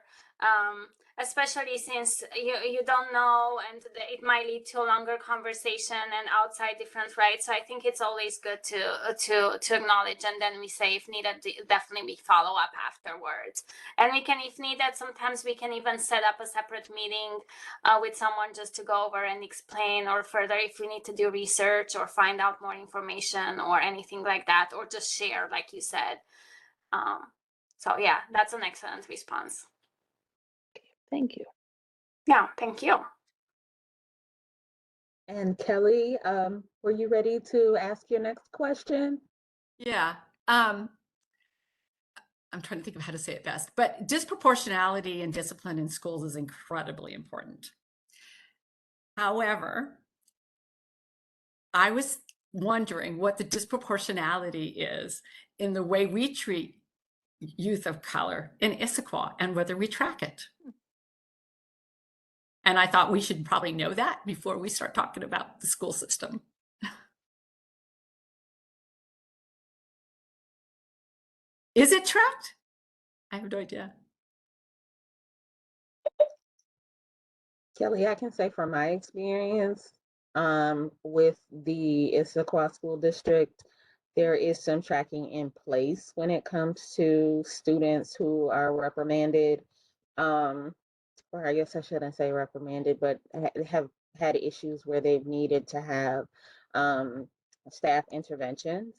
Especially since you don't know, and it might lead to a longer conversation and outside different rights. So I think it's always good to acknowledge, and then we say if needed, definitely we follow up afterwards. And we can, if needed, sometimes we can even set up a separate meeting with someone just to go over and explain, or further if we need to do research or find out more information or anything like that, or just share, like you said. So yeah, that's an excellent response. Thank you. Yeah, thank you. And Kelly, were you ready to ask your next question? Yeah. I'm trying to think of how to say it best, but disproportionality and discipline in schools is incredibly important. However, I was wondering what the disproportionality is in the way we treat youth of color in Issaquah and whether we track it. And I thought we should probably know that before we start talking about the school system. Is it tracked? I have no idea. Kelly, I can say from my experience with the Issaquah School District, there is some tracking in place when it comes to students who are reprimanded, or I guess I shouldn't say reprimanded, but have had issues where they've needed to have staff interventions.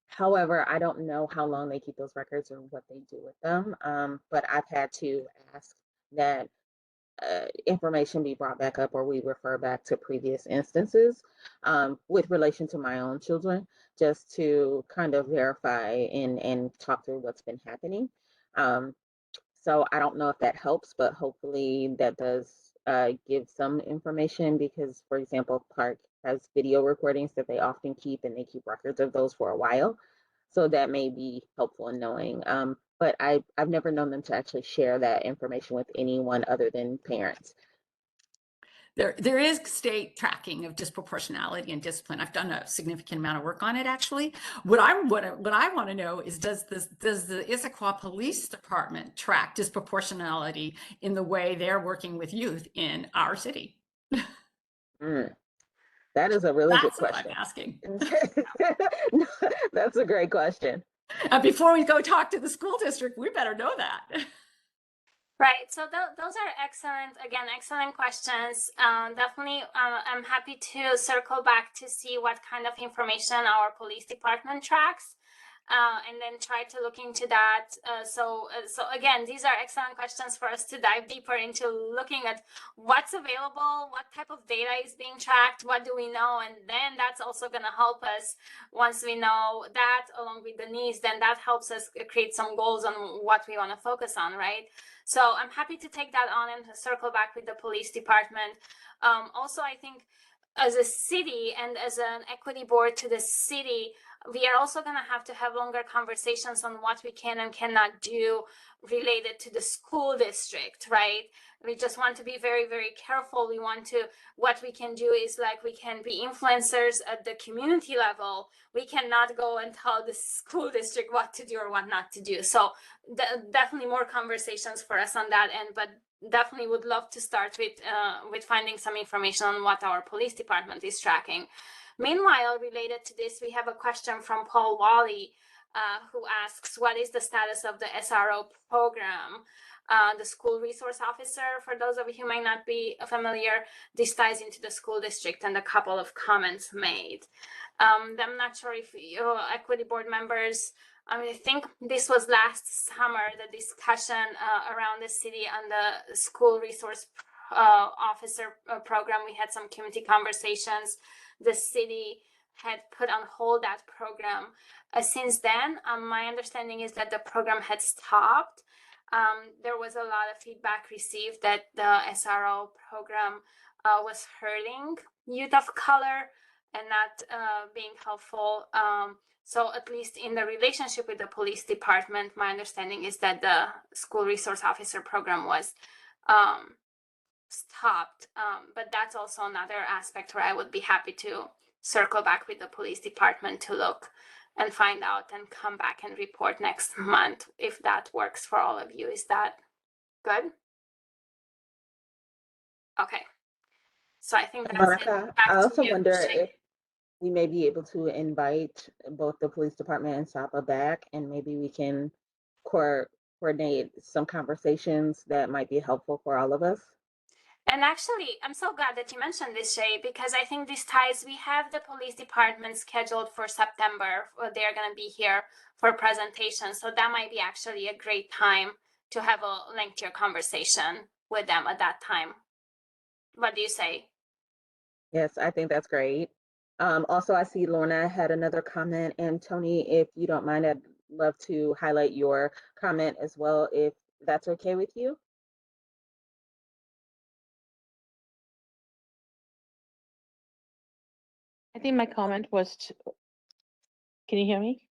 However, I don't know how long they keep those records or what they do with them, but I've had to ask that information be brought back up, or we refer back to previous instances with relation to my own children, just to kind of verify and talk through what's been happening. So I don't know if that helps, but hopefully that does give some information, because, for example, Park has video recordings that they often keep, and they keep records of those for a while. So that may be helpful in knowing. But I've never known them to actually share that information with anyone other than parents. There is state tracking of disproportionality and discipline. I've done a significant amount of work on it, actually. What I want to know is, does the Issaquah Police Department track disproportionality in the way they're working with youth in our city? That is a really good That's what question. I'm asking. That's a great question. And before we go talk to the school district, we better know that. Right. So those are excellent questions. Definitely, I'm happy to circle back to see what kind of information our police department tracks, and then try to look into that. So again, these are excellent questions for us to dive deeper into, looking at what's available, what type of data is being tracked, what do we know, and then that's also going to help us. Once we know that, along with the needs, then that helps us create some goals on what we want to focus on, right? So I'm happy to take that on and to circle back with the police department. Also, I think as a city and as an equity board to the city, we are also going to have longer conversations on what we can and cannot do related to the school district, right? We just want to be very, very careful. What we can do is, like, we can be influencers at the community level. We cannot go and tell the school district what to do or what not to do. So definitely more conversations for us on that end, but definitely would love to start with finding some information on what our police department is tracking. Meanwhile, related to this, we have a question from Paul Wally, who asks, what is the status of the SRO program? The school resource officer, for those of you who might not be familiar, this ties into the school district and a couple of comments made. I'm not sure if you equity board members, I think this was last summer, the discussion around the city on the school resource officer program. We had some community conversations. The city had put on hold that program. Since then, my understanding is that the program had stopped. There was a lot of feedback received that the SRO program was hurting youth of color and not being helpful. So at least in the relationship with the police department, my understanding is that the school resource officer program was stopped. But that's also another aspect where I would be happy to circle back with the police department to look and find out and come back and report next month if that works for all of you. Is that good? Okay. So I think And that's it. Monica, Back I to also you, wonder Shay. if we may be able to invite both the police department and SAPA back, and maybe we can coordinate some conversations that might be helpful for all of us. And actually, I'm so glad that you mentioned this, Shay, because I think this ties, we have the police department scheduled for September. They're going to be here for presentation. So that might be actually a great time to have a lengthier conversation with them at that time. What do you say? Yes, I think that's great. Also, I see Lorna had another comment, and Tony, if you don't mind, I'd love to highlight your comment as well, if that's okay with you. I think my comment was, can you hear me?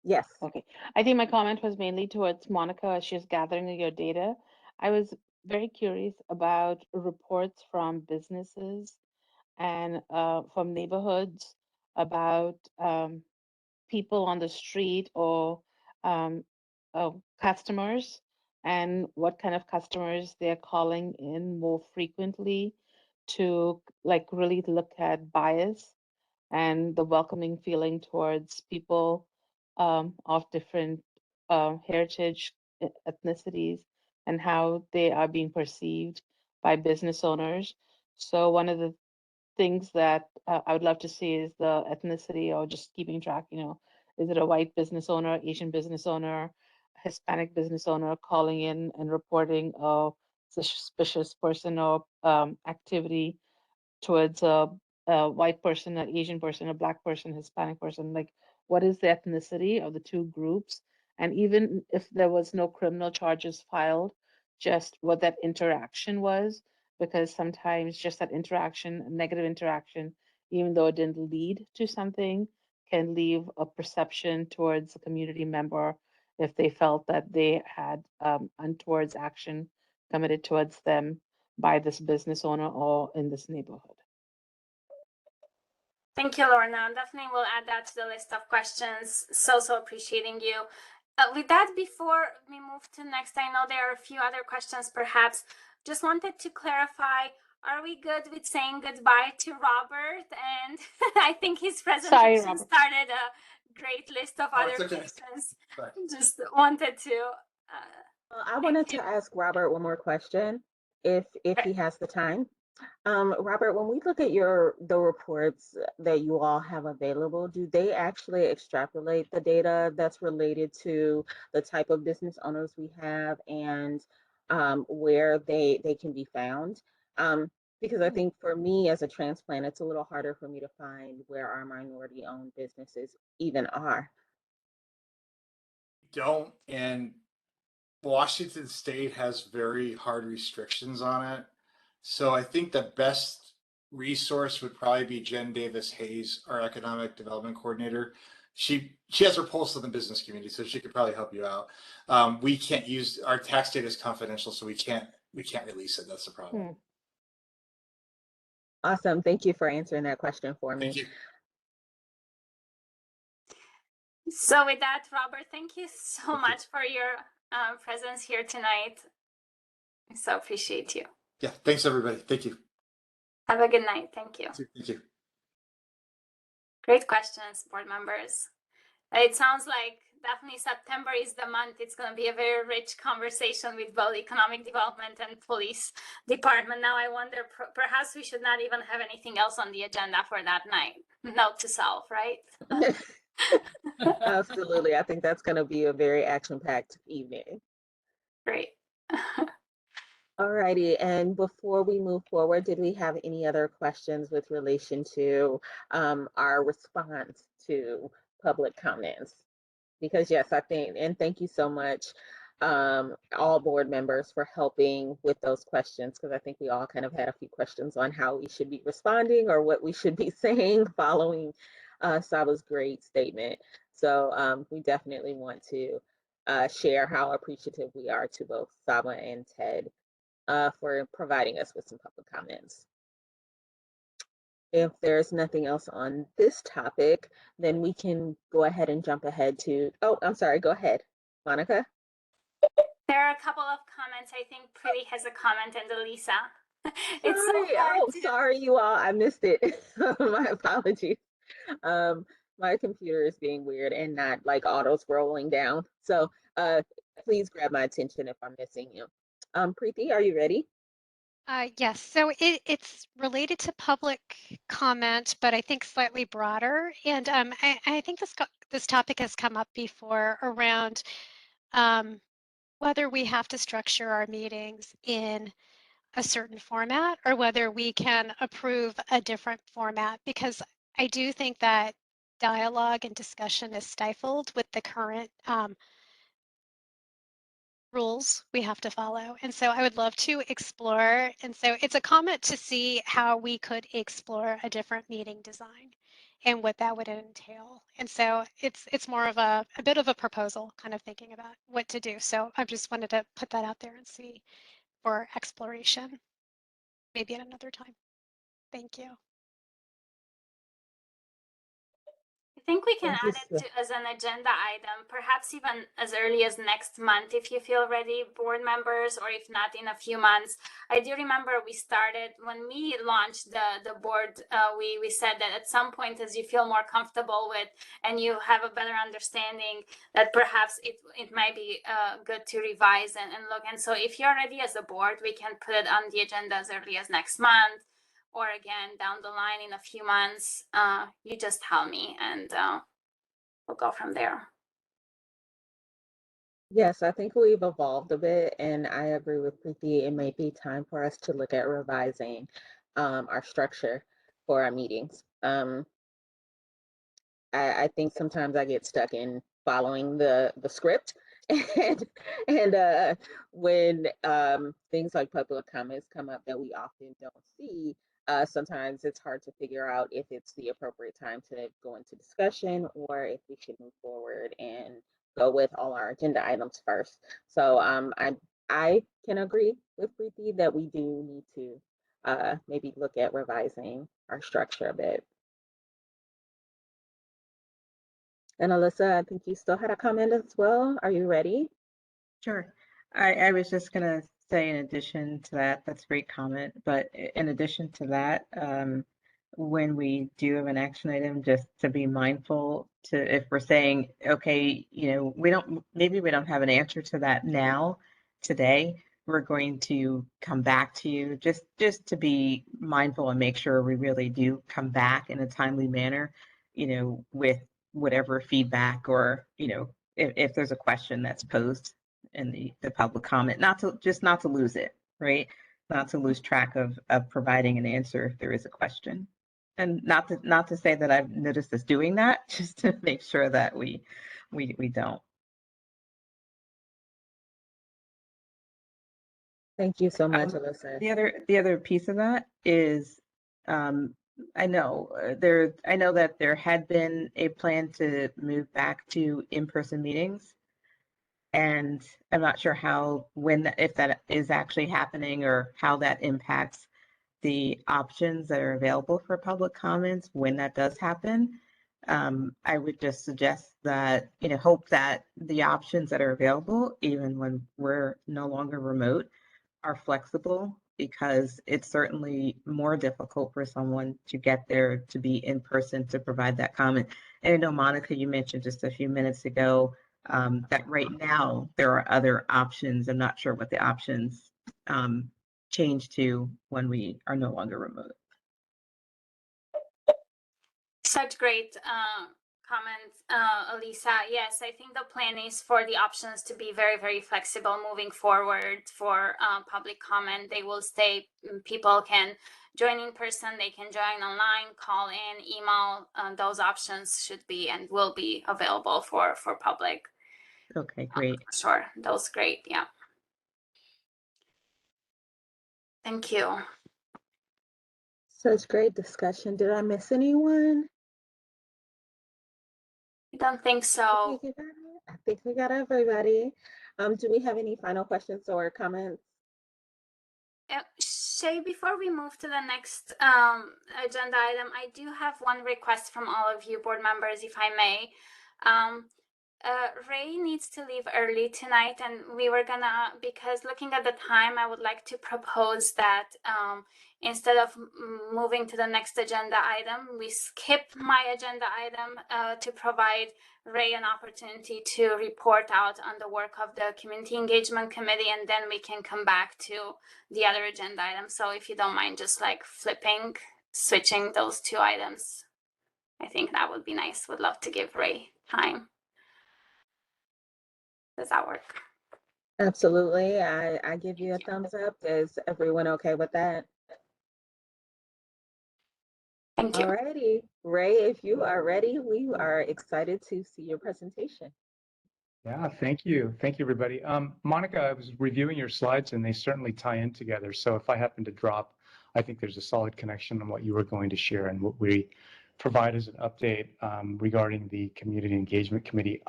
Yes. Okay. I think my comment was mainly towards Monica as she's gathering your data. I was very curious about reports from businesses and from neighborhoods about people on the street or um, customers and what kind of customers they're calling in more frequently to like really look at bias and the welcoming feeling towards people of different heritage, ethnicities, and how they are being perceived by business owners. So one of the things that I would love to see is the ethnicity or just keeping track, is it a white business owner, Asian business owner, Hispanic business owner calling in and reporting a suspicious person or activity towards a white person, an Asian person, a black person, Hispanic person, like what is the ethnicity of the two groups? And even if there was no criminal charges filed, just what that interaction was, because sometimes just that interaction, negative interaction, even though it didn't lead to something, can leave a perception towards a community member if they felt that they had untoward action committed towards them by this business owner or in this neighborhood. Thank you, Lorna. Definitely we'll add that to the list of questions. So appreciating you. With that, before we move to next, I know there are a few other questions perhaps. Just wanted to clarify, are we good with saying goodbye to Robert? And I think his presentation started a great list of other questions. Just wanted to. I wanted to ask Robert one more question, if he has the time. Robert, when we look at the reports that you all have available, do they actually extrapolate the data that's related to the type of business owners we have and where they can be found? Because I think for me as a transplant, it's a little harder for me to find where our minority-owned businesses even are. Don't, and Washington State has very hard restrictions on it. So I think the best resource would probably be Jen Davis Hayes, our economic development coordinator. She has her pulse on the business community, so she could probably help you out. We can't use our tax data is confidential, so we can't release it. That's the problem. Awesome. Thank you for answering that question for me. Thank you. So with that, Robert, thank you so much for your presence here tonight. I so appreciate you. Yeah, thanks everybody. Thank you. Have a good night. Thank you. Thank you. Great questions, board members. It sounds like definitely September is the month. It's going to be a very rich conversation with both economic development and police department. Now I wonder, perhaps we should not even have anything else on the agenda for that night. Note to self, right? Absolutely. I think that's going to be a very action-packed evening. Great. All righty. And before we move forward, did we have any other questions with relation to our response to public comments? Because yes, I think, and thank you so much, all board members for helping with those questions, because I think we all kind of had a few questions on how we should be responding or what we should be saying following Saba's great statement. So we definitely want to share how appreciative we are to both Saba and Ted for providing us with some public comments. if there's nothing else on this topic, then we can go ahead and jump ahead to, oh, I'm sorry, go ahead, Monica. There are a couple of comments. I think Pretty has a comment and Elisa. It's so Sorry, hard oh, to. sorry, you all, I missed it. My apologies. My computer is being weird and not like auto scrolling down. So please grab my attention if I'm missing you. Preeti, are you ready? Yes, so it's related to public comment, but I think slightly broader. And I think this topic has come up before around whether we have to structure our meetings in a certain format or whether we can approve a different format, because I do think that dialogue and discussion is stifled with the current rules we have to follow. And so I would love to explore. And so it's a comment to see how we could explore a different meeting design and what that would entail. And so it's more of a bit of a proposal, kind of thinking about what to do. So I just wanted to put that out there and see for exploration, maybe at another time. Thank you. I think we can Thank you, add it to, as an agenda item, perhaps even as early as next month if you feel ready, board members, or if not, in a few months. I do remember we started, when we launched the board, we said that at some point, as you feel more comfortable with and you have a better understanding, that perhaps it might be good to revise and look. And so if you're ready as a board, we can put it on the agenda as early as next month. Or again, down the line in a few months, you just tell me and we'll go from there. Yes, I think we've evolved a bit, and I agree with Preeti. It may be time for us to look at revising our structure for our meetings. I think sometimes I get stuck in following the script, and when things like public comments come up that we often don't see, sometimes it's hard to figure out if it's the appropriate time to go into discussion or if we should move forward and go with all our agenda items first. So I can agree with Preeti that we do need to maybe look at revising our structure a bit. And Alyssa, I think you still had a comment as well. Are you ready? Sure. I was just gonna say in addition to that, that's a great comment, but in addition to that, when we do have an action item, just to be mindful to, if we're saying, okay, maybe we don't have an answer to that now, today, we're going to come back to you, just to be mindful and make sure we really do come back in a timely manner, with whatever feedback or, if there's a question that's posed in the public comment, not to lose it, right? Not to lose track of providing an answer if there is a question. And not to say that I've noticed us doing that, just to make sure that we don't. Thank you so much, Alyssa. The other piece of that is, I know that there had been a plan to move back to in-person meetings, and I'm not sure if that is actually happening or how that impacts the options that are available for public comments when that does happen. I would just suggest that, hope that the options that are available, even when we're no longer remote, are flexible, because it's certainly more difficult for someone to get there to be in person to provide that comment. And I know, Monica, you mentioned just a few minutes ago that right now there are other options. I'm not sure what the options change to when we are no longer remote. Such great comments, Elisa. Yes, I think the plan is for the options to be very, very flexible moving forward for public comment. They will stay, people can join in person, they can join online, call in, email. Those options should be and will be available for public. Okay, great. Sure, those great, yeah. Thank you. Such great discussion. Did I miss anyone? I don't think so. I think we got everybody. Do we have any final questions or comments? Shay, before we move to the next agenda item, I do have one request from all of you board members, if I may. Ray needs to leave early tonight, and we were gonna, because looking at the time, I would like to propose that instead of moving to the next agenda item, we skip my agenda item to provide Ray an opportunity to report out on the work of the Community Engagement Committee, and then we can come back to the other agenda item. So if you don't mind just like switching those two items, I think that would be nice. Would love to give Ray time. Does that work? Absolutely. I give you a thumbs up. Is everyone okay with that? Thank you. Alrighty. Ray, if you are ready, we are excited to see your presentation. Yeah, thank you. Thank you, everybody. Monica, I was reviewing your slides and they certainly tie in together. So if I happen to drop, I think there's a solid connection on what you were going to share and what we provide as an update regarding the Community Engagement Committee.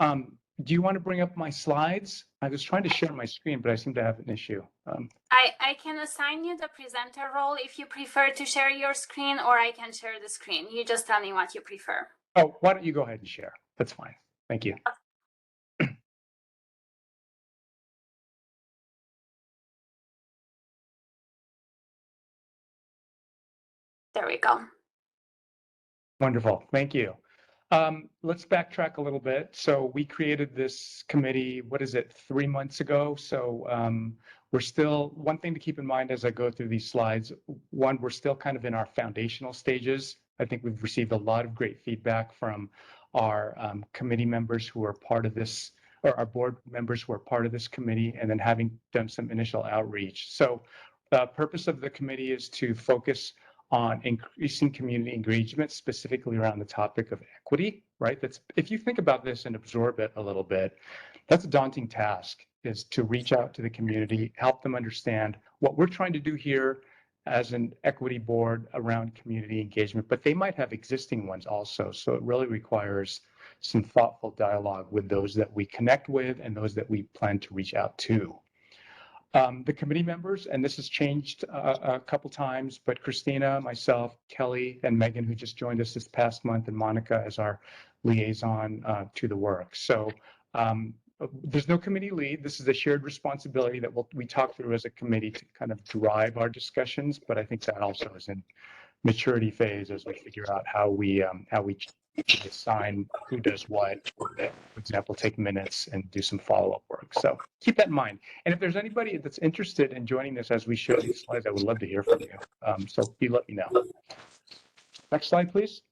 Do you want to bring up my slides? I was trying to share my screen, but I seem to have an issue. I can assign you the presenter role if you prefer to share your screen, or I can share the screen. You just tell me what you prefer. Oh, why don't you go ahead and share? That's fine. Thank you. There we go. Wonderful. Thank you. Let's backtrack a little bit. So we created this committee, what is it, 3 months ago? So we're still, one thing to keep in mind as I go through these slides, one, we're still kind of in our foundational stages. I think we've received a lot of great feedback from our committee members who are part of this, or our board members who are part of this committee, and then having done some initial outreach. So the purpose of the committee is to focus on increasing community engagement, specifically around the topic of equity, right? That's, if you think about this and absorb it a little bit, that's a daunting task, is to reach out to the community, help them understand what we're trying to do here as an equity board around community engagement, but they might have existing ones also. So it really requires some thoughtful dialogue with those that we connect with and those that we plan to reach out to. The committee members, and this has changed a couple times, but Christina, myself, Kelly, and Megan, who just joined us this past month, and Monica as our liaison to the work. So there's no committee lead. This is a shared responsibility that we talk through as a committee to kind of drive our discussions, but I think that also is in maturity phase as we figure out how we assign who does what, for example, take minutes and do some follow-up work. So keep that in mind. And if there's anybody that's interested in joining this as we share these slides, I would love to hear from you. So you let me know. Next slide, please.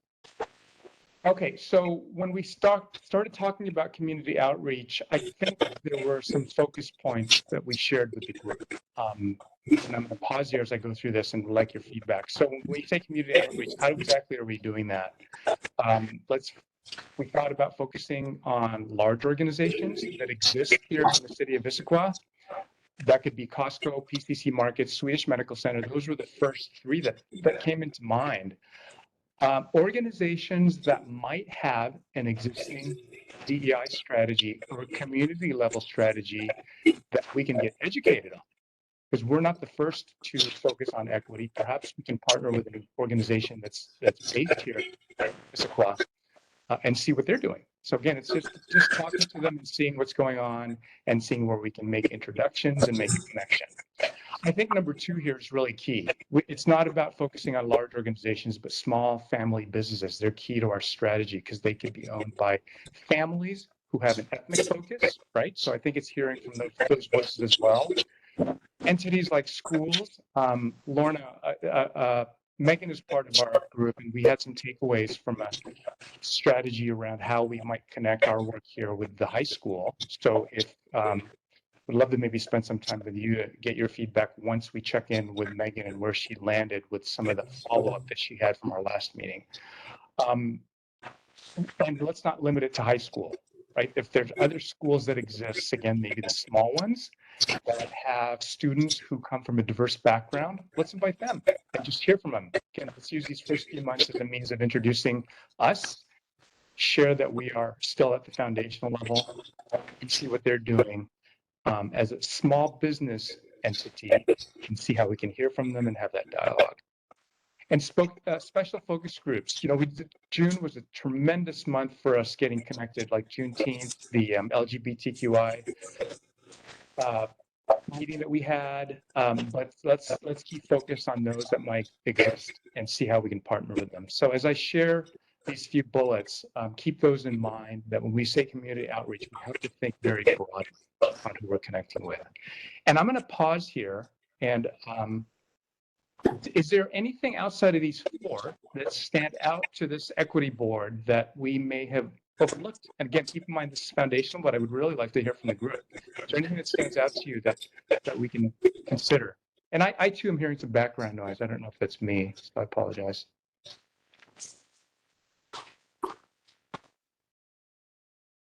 Okay, so when we started talking about community outreach, I think there were some focus points that we shared with the group. And I'm going to pause here as I go through this and would like your feedback. So when we say community outreach, how exactly are we doing that? We thought about focusing on large organizations that exist here in the city of Issaquah. That could be Costco, PCC Markets, Swedish Medical Center. Those were the first three that came into mind. Organizations that might have an existing DEI strategy or a community level strategy that we can get educated on. Because we're not the first to focus on equity. Perhaps we can partner with an organization that's based here in Issaquah and see what they're doing. So again, it's just talking to them and seeing what's going on and seeing where we can make introductions and make a connection. I think number two here is really key. It's not about focusing on large organizations, but small family businesses. They're key to our strategy because they can be owned by families who have an ethnic focus, right? So I think it's hearing from those voices as well. Entities like schools. Lorna, Megan is part of our group, and we had some takeaways from a strategy around how we might connect our work here with the high school. So if we'd love to maybe spend some time with you to get your feedback once we check in with Megan and where she landed with some of the follow-up that she had from our last meeting. And let's not limit it to high school, right? If there's other schools that exist, again, maybe the small ones that have students who come from a diverse background, let's invite them and just hear from them. Again, let's use these first few months as a means of introducing us, share that we are still at the foundational level, and see what they're doing as a small business entity and see how we can hear from them and have that dialogue. And special focus groups. You know, June was a tremendous month for us getting connected, like Juneteenth, the LGBTQI meeting that we had. But let's keep focused on those that might exist and see how we can partner with them. So as I share these few bullets, keep those in mind, that when we say community outreach, we have to think very broadly on who we're connecting with. And I'm going to pause here. And is there anything outside of these four that stand out to this equity board that we may have overlooked? And again, keep in mind this is foundational, but I would really like to hear from the group. Is there anything that stands out to you that we can consider? And I too am hearing some background noise. I don't know if that's me, so I apologize.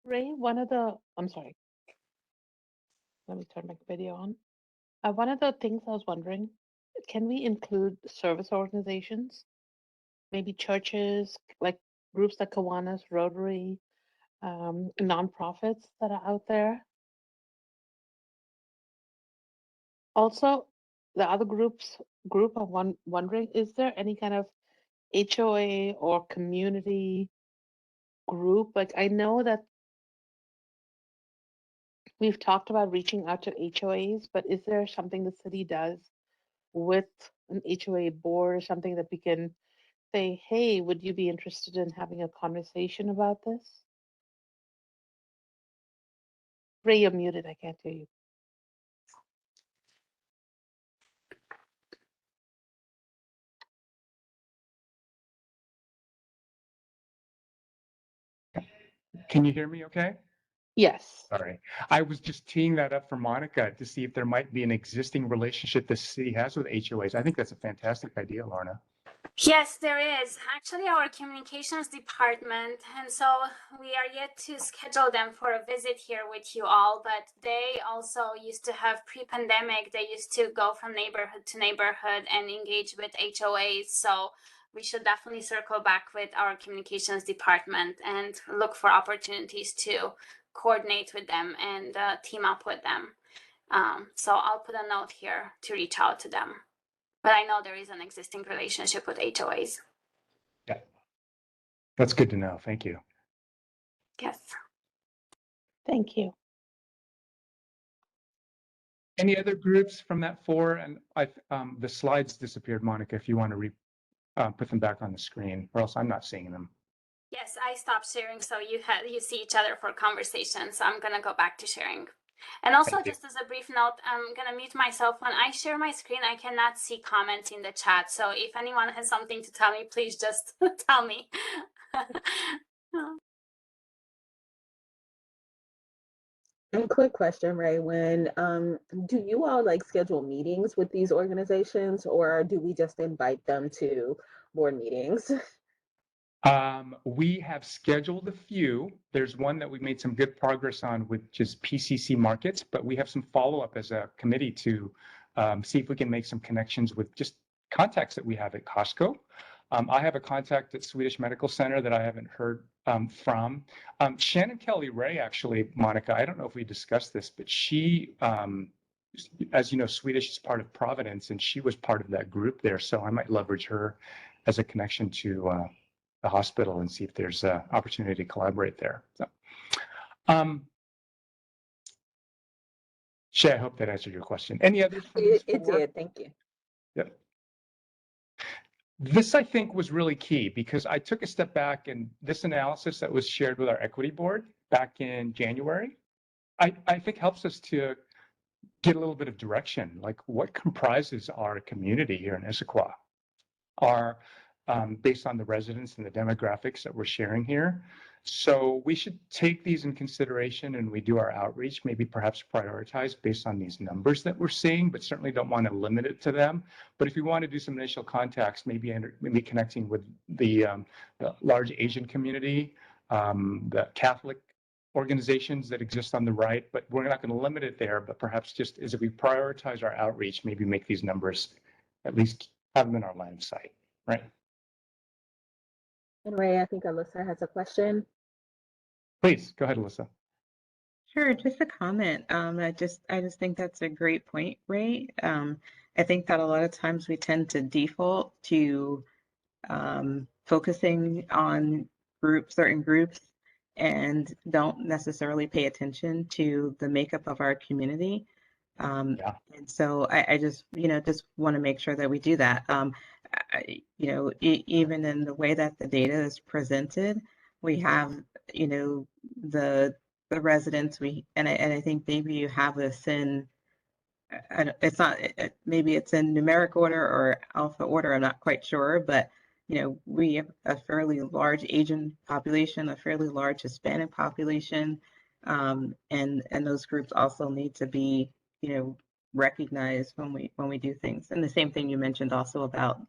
Ray, I'm sorry. Let me turn my video on. One of the things I was wondering, can we include service organizations? Maybe churches, like groups like Kiwanis, Rotary, nonprofits that are out there? Also, the other group I'm wondering, is there any kind of HOA or community group? Like, I know that we've talked about reaching out to HOAs, but is there something the city does with an HOA board or something that we can say, hey, would you be interested in having a conversation about this? Ray, you're muted. I can't hear you. Can you hear me okay? Yes. Sorry. I was just teeing that up for Monica to see if there might be an existing relationship the city has with HOAs. I think that's a fantastic idea, Lorna. Yes, there is. Actually, our communications department, and so we are yet to schedule them for a visit here with you all, but they also used to have pre-pandemic, they used to go from neighborhood to neighborhood and engage with HOAs. So we should definitely circle back with our communications department and look for opportunities to coordinate with them and team up with them. So I'll put a note here to reach out to them. But I know there is an existing relationship with HOAs. Yeah, that's good to know. Thank you. Yes. Thank you. Any other groups from that four? And the slides disappeared, Monica, if you want to put them back on the screen, or else I'm not seeing them. Yes, I stopped sharing, so you see each other for conversation. So I'm gonna go back to sharing. And also, just as a brief note, I'm gonna mute myself. When I share my screen, I cannot see comments in the chat. So if anyone has something to tell me, please just tell me. And quick question, Ray, when do you all like schedule meetings with these organizations, or do we just invite them to board meetings? We have scheduled a few. There's one that we've made some good progress on, which is PCC Markets, but we have some follow-up as a committee to see if we can make some connections with just contacts that we have at Costco. I have a contact at Swedish Medical Center that I haven't heard from. Shannon Kelly Ray, actually, Monica, I don't know if we discussed this, but she, as you know, Swedish is part of Providence, and she was part of that group there. So I might leverage her as a connection to the hospital and see if there's an opportunity to collaborate there. So, Shay, I hope that answered your question. Any others? It did. Thank you. Yep. This, I think, was really key because I took a step back, and this analysis that was shared with our equity board back in January, I think helps us to get a little bit of direction, like what comprises our community here in Issaquah. Are based on the residents and the demographics that we're sharing here. So we should take these in consideration and we do our outreach, maybe perhaps prioritize based on these numbers that we're seeing, but certainly don't want to limit it to them. But if you want to do some initial contacts, maybe connecting with the large Asian community, the Catholic organizations that exist on the right, but we're not going to limit it there, but perhaps just as if we prioritize our outreach, maybe make these numbers, at least have them in our line of sight, right? And Ray, I think Alyssa has a question. Please, go ahead, Alyssa. Sure, just a comment. I just think that's a great point, Ray. I think that a lot of times we tend to default to focusing on certain groups, and don't necessarily pay attention to the makeup of our community. Yeah. And so I just, just want to make sure that we do that. Even in the way that the data is presented, we have, the residents, and I think maybe you have this in, it's not, maybe it's in numeric order or alpha order, I'm not quite sure, but we have a fairly large Asian population, a fairly large Hispanic population, and those groups also need to be, recognized when we do things. And the same thing you mentioned also about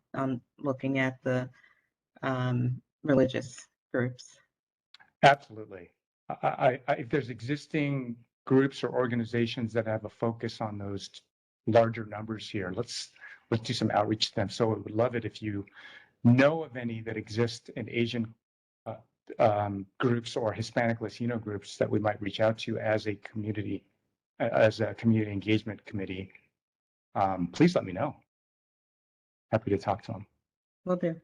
looking at the religious groups. Absolutely. If there's existing groups or organizations that have a focus on those larger numbers here, let's do some outreach to them. So I would love it if you know of any that exist in Asian groups or Hispanic Latino groups that we might reach out to as a community engagement committee. Please let me know. Happy to talk to them. Will do.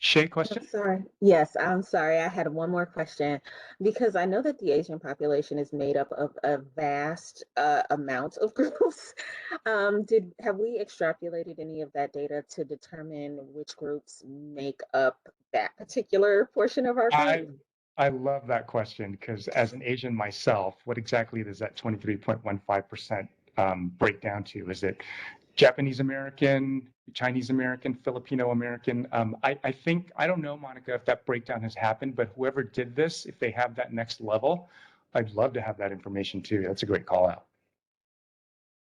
Shay, I'm question? sorry. Yes, I'm sorry. I had one more question because I know that the Asian population is made up of a vast amount of groups. Have we extrapolated any of that data to determine which groups make up that particular portion of our group? I love that question because as an Asian myself, what exactly does that 23.15% break down to? Is it Japanese American, Chinese American, Filipino American? I think, I don't know, Monica, if that breakdown has happened, but whoever did this, if they have that next level, I'd love to have that information too. That's a great call out.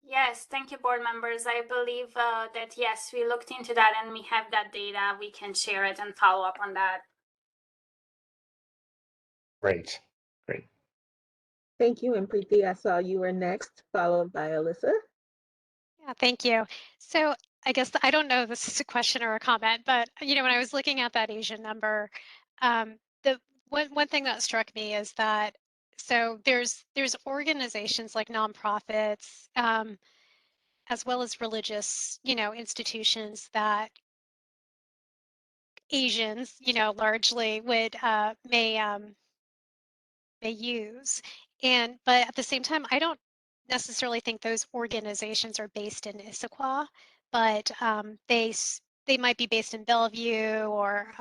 Yes, thank you, board members. I believe that yes, we looked into that and we have that data. We can share it and follow up on that. Great, great. Thank you. And Preeti, I saw you were next, followed by Alyssa. Yeah, thank you. So I guess I don't know if this is a question or a comment, but when I was looking at that Asian number, the one thing that struck me is that so there's organizations like nonprofits, as well as religious, institutions that Asians, largely would may use. But at the same time, I don't necessarily think those organizations are based in Issaquah, but they might be based in Bellevue or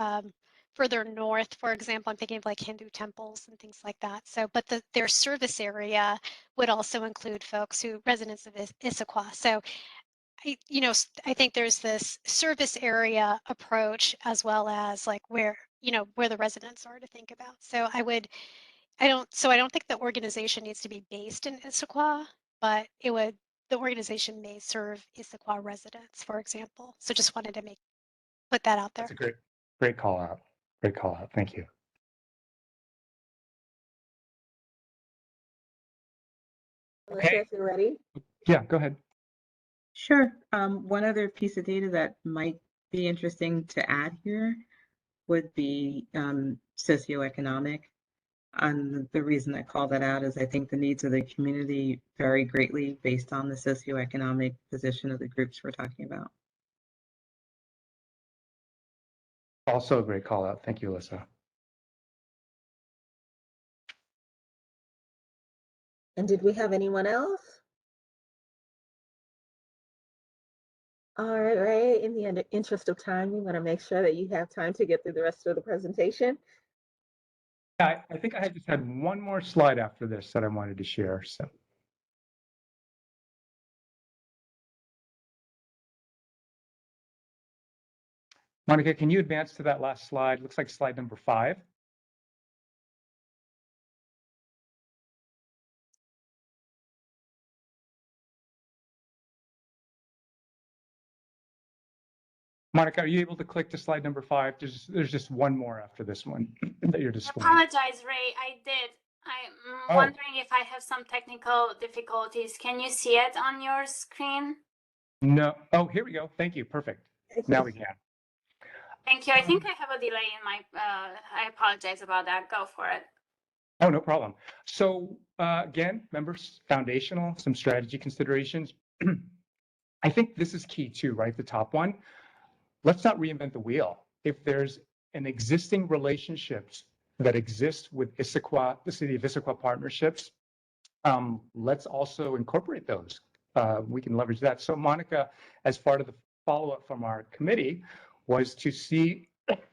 further north. For example, I'm thinking of like Hindu temples and things like that. So, but their service area would also include folks who residents of Issaquah. So I think there's this service area approach as well as like where the residents are to think about. So I don't think the organization needs to be based in Issaquah, but the organization may serve Issaquah residents, for example. So just wanted to put that out there. That's a great call out. Great call out. Thank you. Alyssa, if you're ready. Yeah, go ahead. Sure. One other piece of data that might be interesting to add here would be socioeconomic. And the reason I call that out is I think the needs of the community vary greatly based on the socioeconomic position of the groups we're talking about. Also a great call out. Thank you, Alyssa. And did we have anyone else? All right, in the interest of time, we want to make sure that you have time to get through the rest of the presentation. I think I just had one more slide after this that I wanted to share. So. Monica, can you advance to that last slide? Looks like slide number 5. Monica, are you able to click to slide number 5? There's just one more after this one that you're I displaying. apologize, Ray. I did. I'm wondering if I have some technical difficulties. Can you see it on your screen? No. Oh, here we go. Thank you. Perfect. Now we can. Thank you. I think I have a delay in my, I apologize about that. Go for it. Oh, no problem. So again, members, foundational, some strategy considerations. I think this is key too, right? The top one, let's not reinvent the wheel. If there's an existing relationships that exist with Issaquah, the City of Issaquah partnerships, let's also incorporate those. We can leverage that. So Monica, as part of the follow-up from our committee, was to see,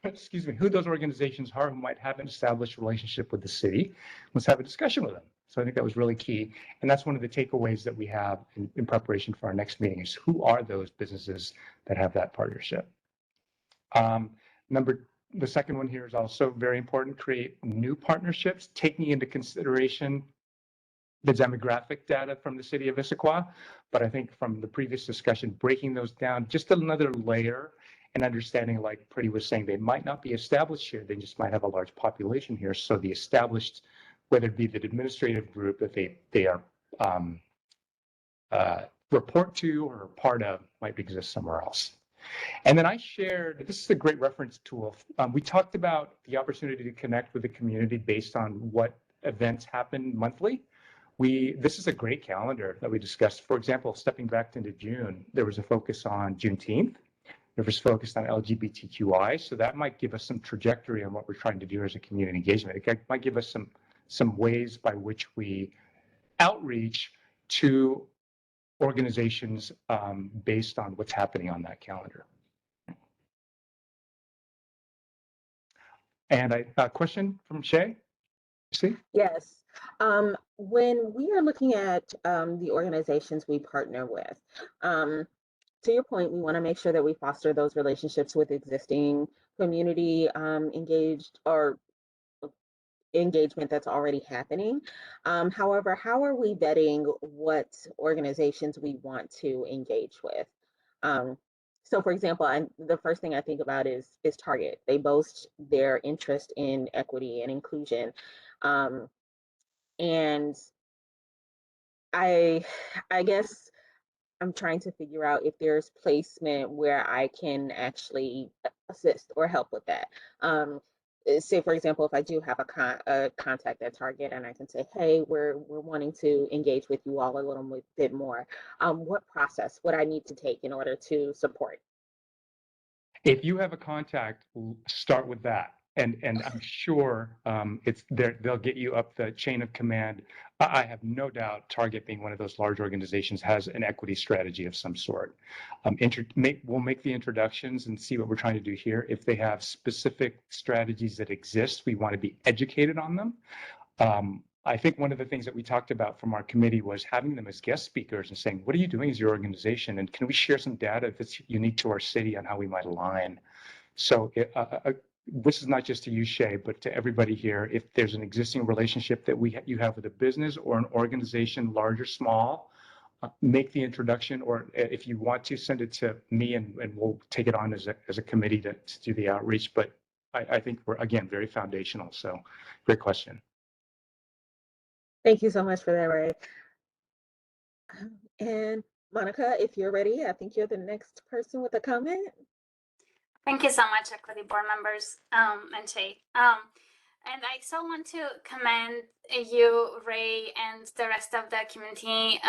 excuse me, who those organizations are who might have an established relationship with the city. Let's have a discussion with them. So I think that was really key. And that's one of the takeaways that we have in preparation for our next meeting is who are those businesses that have that partnership. The second one here is also very important, create new partnerships, taking into consideration the demographic data from the city of Issaquah. But I think from the previous discussion, breaking those down just another layer and understanding, like Pretty was saying, they might not be established here, they just might have a large population here. So the established, whether it be the administrative group that they are report to or part of, might exist somewhere else. And then I shared, this is a great reference tool. We talked about the opportunity to connect with the community based on what events happen monthly. This is a great calendar that we discussed. For example, stepping back into June, there was a focus on Juneteenth. There was focused on LGBTQI. So that might give us some trajectory on what we're trying to do as a community engagement. It might give us some ways by which we outreach to organizations based on what's happening on that calendar. And a question from Shay? See? Yes. When we are looking at the organizations we partner with, to your point, we want to make sure that we foster those relationships with existing community engaged or engagement that's already happening. However, how are we vetting what organizations we want to engage with? So for example, the first thing I think about is Target. They boast their interest in equity and inclusion. And I guess I'm trying to figure out if there's placement where I can actually assist or help with that. Say, for example, if I do have a contact at Target and I can say, hey, we're wanting to engage with you all a little bit more. What process would I need to take in order to support? If you have a contact, start with that. And I'm sure they'll get you up the chain of command. I have no doubt Target, being one of those large organizations, has an equity strategy of some sort. We'll make the introductions and see what we're trying to do here. If they have specific strategies that exist, we want to be educated on them. I think one of the things that we talked about from our committee was having them as guest speakers and saying, what are you doing as your organization? And can we share some data that's unique to our city on how we might align? So this is not just to you, Shay, but to everybody here. If there's an existing relationship that you have with a business or an organization, large or small, make the introduction, or if you want to, send it to me and we'll take it on as a committee to do the outreach. But I think we're, again, very foundational. So great question. Thank you so much for that, Ray. And Monica, if you're ready, I think you're the next person with a comment. Thank you so much, Equity Board members and Shay. And I so want to commend you, Ray, and the rest of the community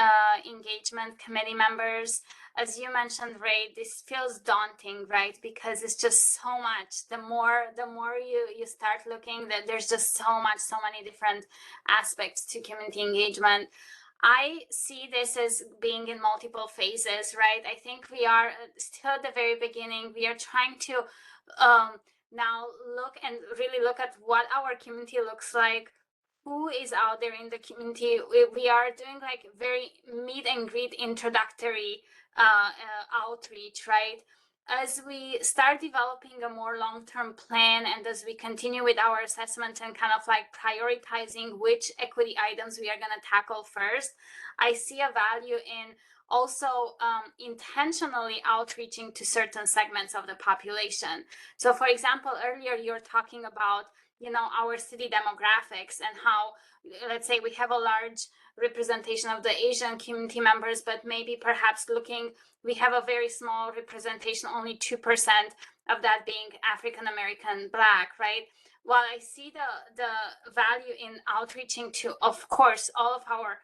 engagement committee members. As you mentioned, Ray, this feels daunting, right? Because it's just so much. The more you start looking, that there's just so many different aspects to community engagement. I see this as being in multiple phases, right? I think we are still at the very beginning. We are trying to now really look at what our community looks like, who is out there in the community. We are doing like very meet and greet introductory outreach, right? As we start developing a more long-term plan and as we continue with our assessment and kind of like prioritizing which equity items we are going to tackle first, I see a value in also intentionally outreaching to certain segments of the population. So for example, earlier you were talking about, our city demographics and how, let's say, we have a large representation of the Asian community members, but maybe perhaps we have a very small representation, only 2% of that being African American, Black, right? while I see the value in outreaching to, of course, all of our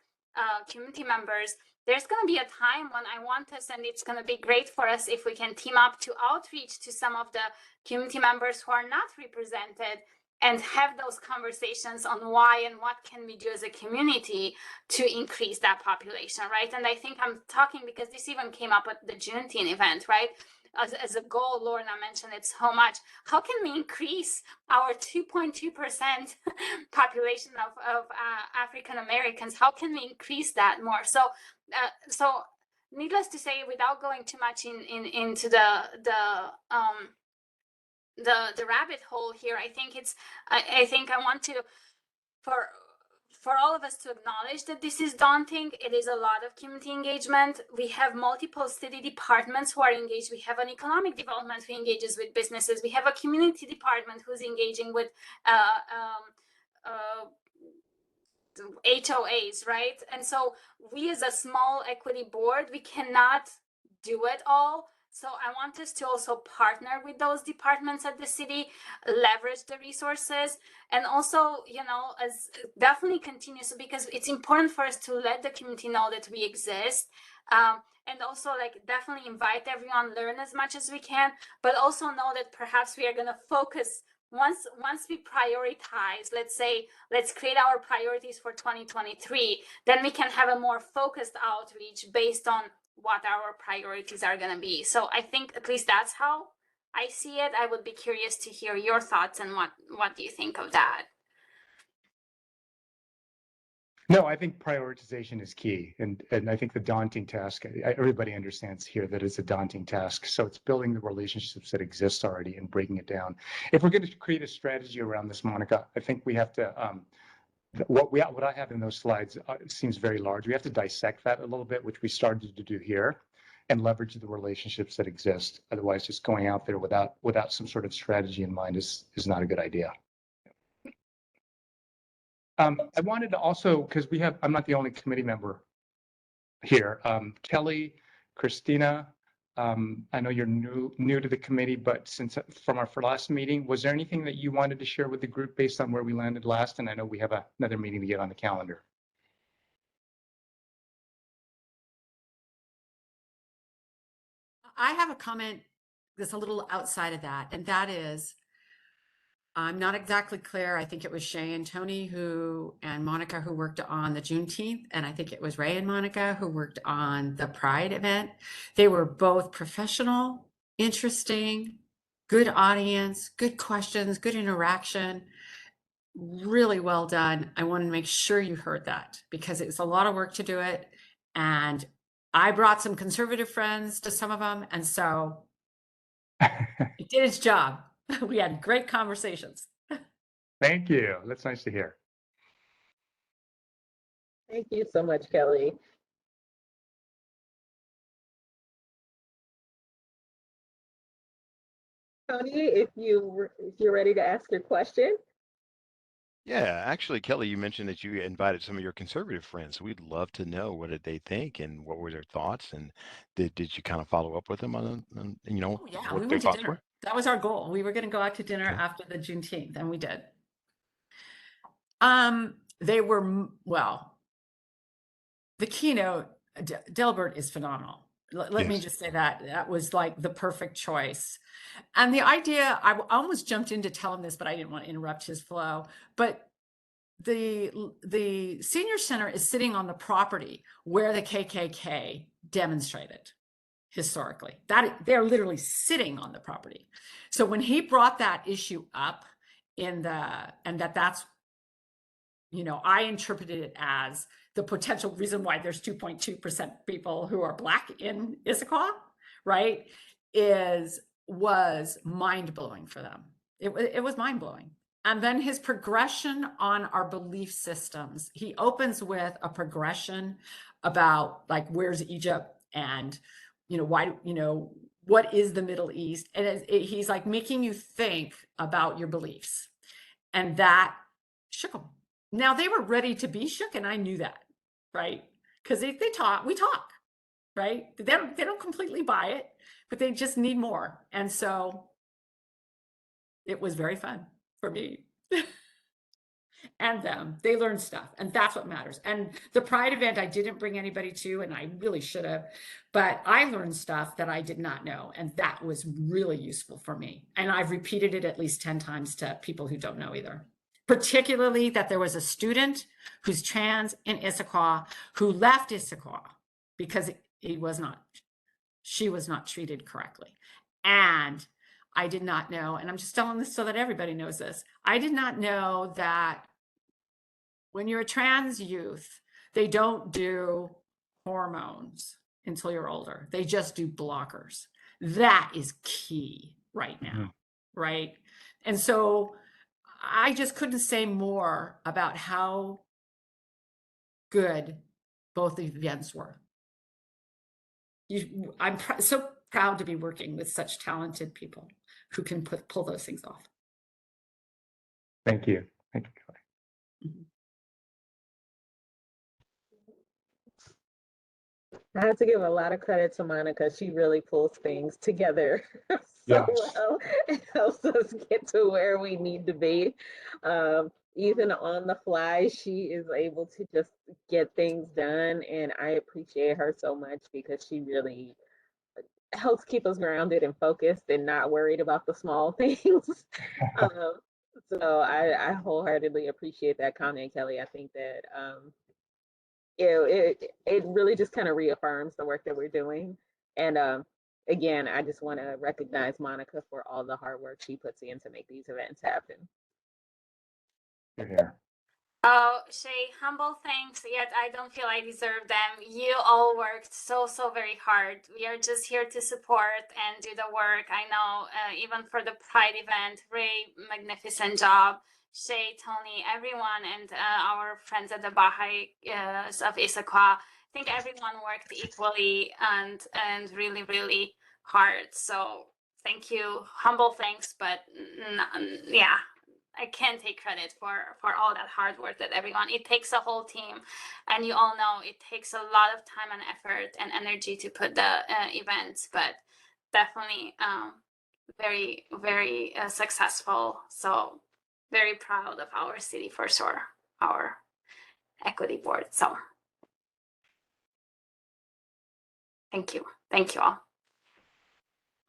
community members, there's going to be a time when I want us, and it's going to be great for us if we can team up to outreach to some of the community members who are not represented and have those conversations on why and what can we do as a community to increase that population, right? And I think I'm talking because this even came up at the Juneteenth event, right? As a goal, Lorna mentioned it so much. How can we increase our 2.2% population of African Americans? How can we increase that more? So needless to say, without going too much into the rabbit hole here, I think I want to for all of us to acknowledge that this is daunting. It is a lot of community engagement. We have multiple city departments who are engaged. We have an economic development who engages with businesses. We have a community department who's engaging with HOAs, right? And so we as a small equity board, we cannot do it all. So I want us to also partner with those departments at the city, leverage the resources, and also, as definitely continuous, because it's important for us to let the community know that we exist. And also definitely invite everyone, learn as much as we can, but also know that perhaps we are going to focus once we prioritize, let's create our priorities for 2023, then we can have a more focused outreach based on what our priorities are going to be. So I think at least that's how I see it. I would be curious to hear your thoughts and what do you think of that? No, I think prioritization is key. And I think the daunting task, everybody understands here that it's a daunting task. So it's building the relationships that exist already and breaking it down. If we're going to create a strategy around this, Monica, I think we have to, what I have in those slides seems very large. We have to dissect that a little bit, which we started to do here, and leverage the relationships that exist. Otherwise, just going out there without some sort of strategy in mind is not a good idea. I wanted to also, because I'm not the only committee member here. Kelly, Christina, I know you're new to the committee, but since from our last meeting, was there anything that you wanted to share with the group based on where we landed last? And I know we have another meeting to get on the calendar. I have a comment that's a little outside of that, and that is, I'm not exactly clear. I think it was Shay and Tony and Monica who worked on the Juneteenth, and I think it was Ray and Monica who worked on the Pride event. They were both professional, interesting, good audience, good questions, good interaction, really well done. I want to make sure you heard that because it was a lot of work to do it. And I brought some conservative friends to some of them, and so it did its job. We had great conversations. Thank you. That's nice to hear. Thank you so much, Kelly. Tony, if you're ready to ask your question. Yeah, actually, Kelly, you mentioned that you invited some of your conservative friends. We'd love to know what did they think and what were their thoughts, and did you kind of follow up with them on Oh, yeah, what we their went to thoughts dinner. were? That was our goal. We were going to go out to dinner Okay. after the Juneteenth, and we did. They were, well, the keynote, Delbert is phenomenal. Let me Yes. just say that was like the perfect choice. And the idea, I almost jumped in to tell him this, but I didn't want to interrupt his flow. But the senior center is sitting on the property where the KKK demonstrated historically. That they're literally sitting on the property. So when he brought that issue up and that's, I interpreted it as the potential reason why there's 2.2% people who are Black in Issaquah, right? Was mind-blowing for them. It was mind-blowing. And then his progression on our belief systems, he opens with a progression about where's Egypt and, why, what is the Middle East? And he's like making you think about your beliefs. And that shook them. Now they were ready to be shook, and I knew that, right? Because we talk, right? They don't completely buy it, but they just need more. And so it was very fun for me. and them. They learn stuff, and that's what matters. And the Pride event, I didn't bring anybody to, and I really should have, but I learned stuff that I did not know, and that was really useful for me. And I've repeated it at least 10 times to people who don't know either. Particularly that there was a student who's trans in Issaquah who left Issaquah because she was not treated correctly. And I did not know, and I'm just telling this so that everybody knows this, I did not know that when you're a trans youth, they don't do hormones until you're older. They just do blockers. That is key right now, right? And so I just couldn't say more about how good both the events were. I'm so proud to be working with such talented people who can pull those things off. Thank you. Thank you, Kelly. I have to give a lot of credit to Monica. She really pulls things together so Yes. well. It helps us get to where we need to be. Even on the fly, she is able to just get things done. And I appreciate her so much because she really helps keep us grounded and focused and not worried about the small things. So I wholeheartedly appreciate that comment, Kelly. I think that it really just kind of reaffirms the work that we're doing. And again, I just want to recognize Monica for all the hard work she puts in to make these events happen. You're here. Oh, Shay, humble thanks, yet I don't feel I deserve them. You all worked so very hard. We are just here to support and do the work. I know, even for the Pride event, Ray, magnificent job. Shay, Tony, everyone, and our friends at the Baha'i of Issaquah. I think everyone worked equally and really hard. So thank you, humble thanks, but yeah. I can't take credit for all that hard work that everyone. It takes a whole team, and you all know it takes a lot of time and effort and energy to put the events. But definitely, very successful. So very proud of our city for sure, our equity board. So thank you all.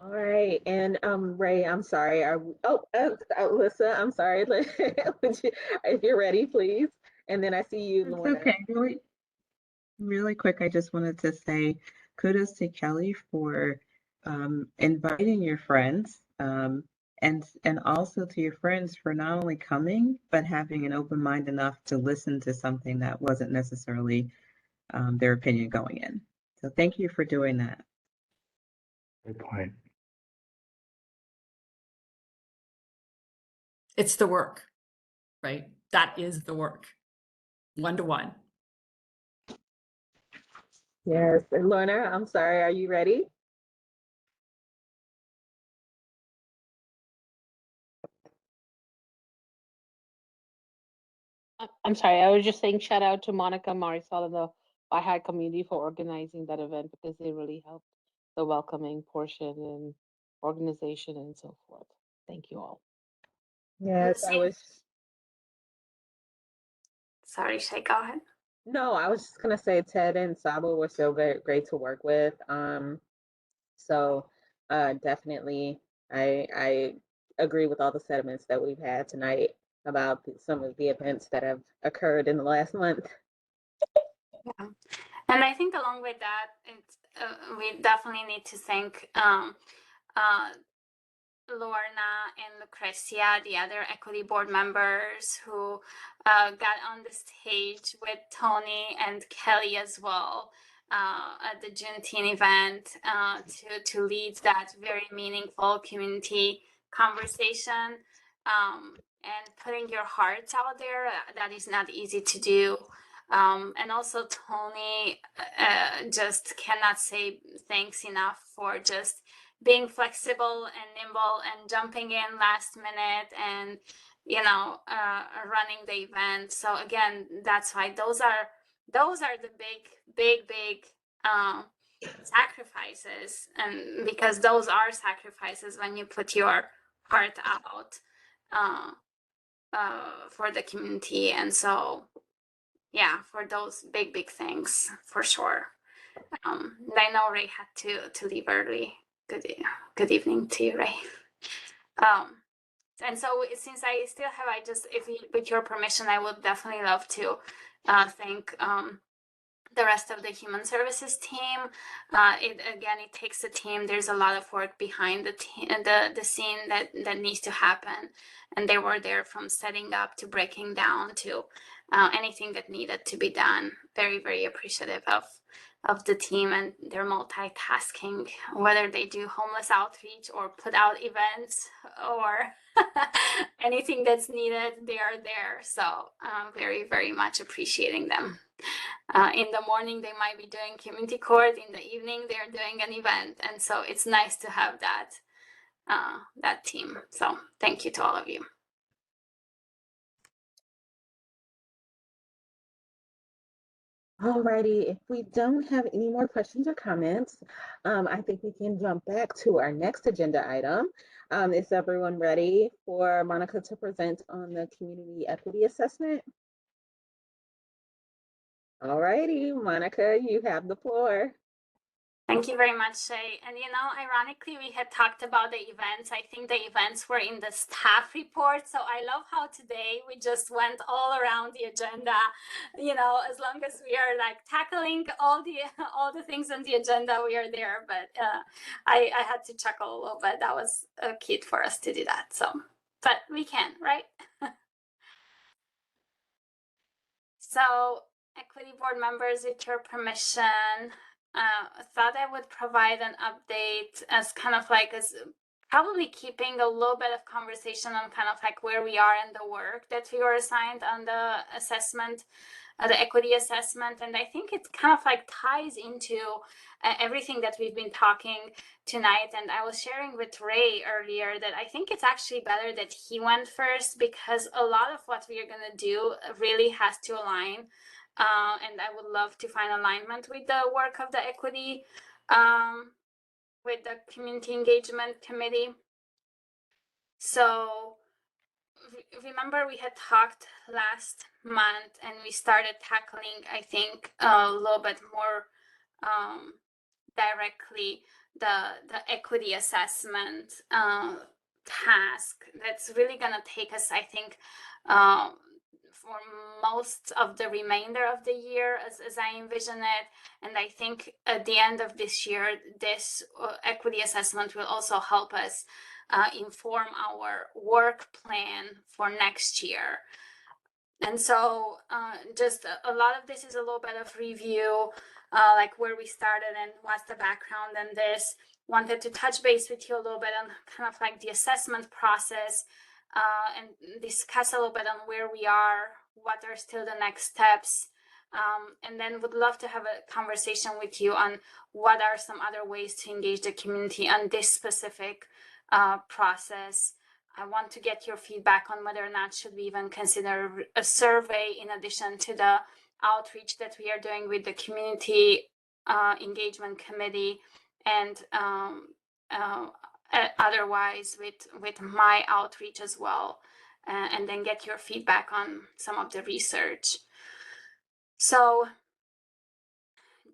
All right, and Ray, I'm sorry. Alyssa, I'm sorry. If you're ready, please. And then I see you, It's Lorna. okay. Really quick, I just wanted to say kudos to Kelly for inviting your friends, and also to your friends for not only coming, but having an open mind enough to listen to something that wasn't necessarily their opinion going in. So thank you for doing that. Good point. It's the work, right? That is the work, 1-to-1. Yes, and Lorna, I'm sorry. Are you ready? I'm sorry, I was just saying shout out to Monica, Marisol, and the Baha'i community for organizing that event because they really helped the welcoming portion and organization and so forth. Thank you all. Yes, I was. Sorry, Shay, go ahead. No, I was just gonna say Ted and Sabo were so great to work with. So definitely, I agree with all the sentiments that we've had tonight about some of the events that have occurred in the last month. Yeah. And I think along with that, it's, we definitely need to thank Lorna and Lucrecia, the other equity board members who got on the stage with Tony and Kelly as well at the Juneteenth event to lead that very meaningful community conversation and putting your hearts out there. That is not easy to do. And also Tony just cannot say thanks enough for just being flexible and nimble and jumping in last minute and running the event. So again, that's why those are the big sacrifices, and because those are sacrifices when you put your heart out. for the community. And so, yeah, for those big things, for sure. And I know Ray had to leave early. Good evening to you, Ray. And so since I still have, with your permission, I would definitely love to thank the rest of the human services team. It takes a team. There's a lot of work behind the scene that needs to happen, and they were there from setting up to breaking down to anything that needed to be done. Very appreciative of the team and their multitasking, whether they do homeless outreach or put out events or anything that's needed, they are there. So very much appreciating them. In the morning, they might be doing community court. In the evening, they're doing an event. And so it's nice to have that team. So thank you to all of you. Alrighty, if we don't have any more questions or comments, I think we can jump back to our next agenda item. Is everyone ready for Monica to present on the community equity assessment? Alrighty, Monica, you have the floor. Thank you very much, Shay. And ironically, we had talked about the events. I think the events were in the staff report. So I love how today we just went all around the agenda. As long as we are like tackling all the things on the agenda, we are there. But I had to chuckle a little bit. That was cute for us to do that. So, but we can, right? So, equity board members, with your permission, thought I would provide an update as probably keeping a little bit of conversation on kind of like where we are in the work that we were assigned on the assessment, the equity assessment. And I think it kind of like ties into everything that we've been talking tonight. And I was sharing with Ray earlier that I think it's actually better that he went first, because a lot of what we are going to do really has to align. And I would love to find alignment with the work of the equity, with the community engagement committee. So remember, we had talked last month and we started tackling, I think, a little bit more directly the equity assessment task that's really going to take us, I think, for most of the remainder of the year as I envision it. And I think at the end of this year, this equity assessment will also help us inform our work plan for next year. And so just a lot of this is a little bit of review, like where we started and what's the background in this. Wanted to touch base with you a little bit on kind of like the assessment process, and discuss a little bit on where we are, what are still the next steps, and then would love to have a conversation with you on what are some other ways to engage the community on this specific process. I want to get your feedback on whether or not should we even consider a survey in addition to the outreach that we are doing with the community engagement committee, and otherwise with my outreach as well, and then get your feedback on some of the research. So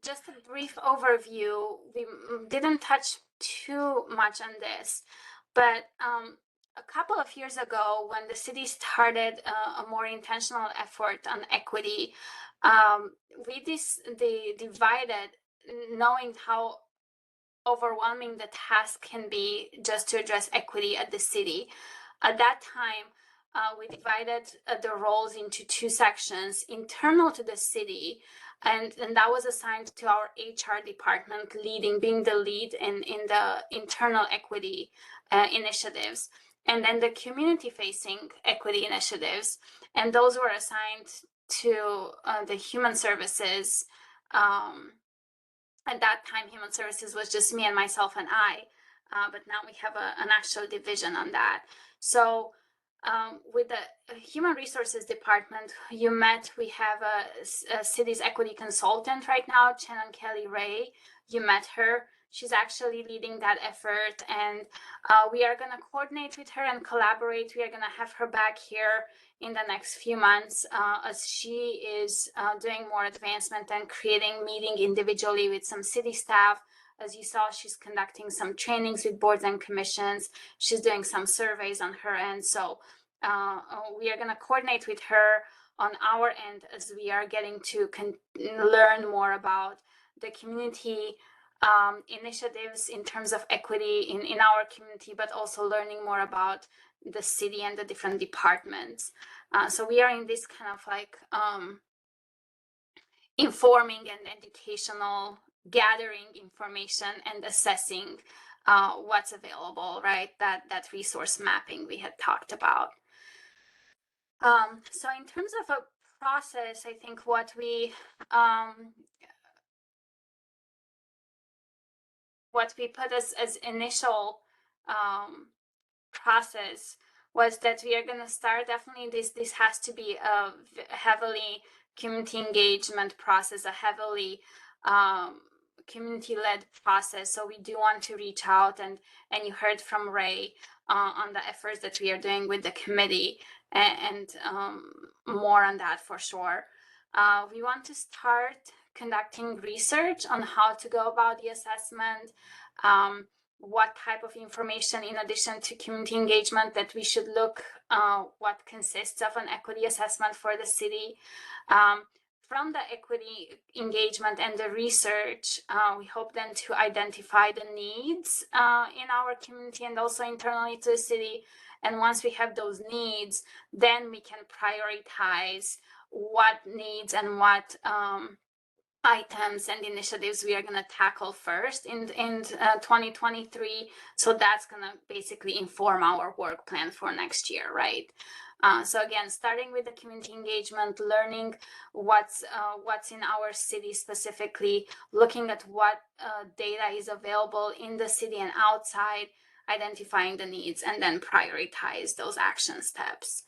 just a brief overview. We didn't touch too much on this, but a couple of years ago, when the city started a more intentional effort on equity, they divided, knowing how overwhelming the task can be just to address equity at the city. At that time, we divided the roles into two sections: internal to the city, and that was assigned to our HR department, being the lead in the internal equity initiatives, and then the community-facing equity initiatives, and those were assigned to the human services. At that time, human services was just me and myself and I, but now we have an actual division on that. So with the human resources department, we have a city's equity consultant right now, Shannon Kelly Ray. You met her. she's actually leading that effort, and we are going to coordinate with her and collaborate. We are going to have her back here in the next few months as she is doing more advancement and creating meeting individually with some city staff. As you saw, she's conducting some trainings with boards and commissions. She's doing some surveys on her end. So we are going to coordinate with her on our end as we are getting to learn more about the community initiatives in terms of equity in our community, but also learning more about the city and the different departments. So we are in this kind of like informing and educational, gathering information and assessing what's available, right? That resource mapping we had talked about. So in terms of a process, I think what we put as initial process was that we are going to start, definitely this has to be a heavily community engagement process, a heavily community-led process. So we do want to reach out, and you heard from Ray on the efforts that we are doing with the committee, and more on that for sure. We want to start conducting research on how to go about the assessment, what type of information, in addition to community engagement, that we should look, what consists of an equity assessment for the city. From the equity engagement and the research, we hope then to identify the needs in our community and also internally to the city. And once we have those needs, then we can prioritize what needs and what items and initiatives we are going to tackle first in 2023. So that's going to basically inform our work plan for next year, right? So again, starting with the community engagement, learning what's in our city specifically, looking at what data is available in the city and outside, identifying the needs, and then prioritize those action steps.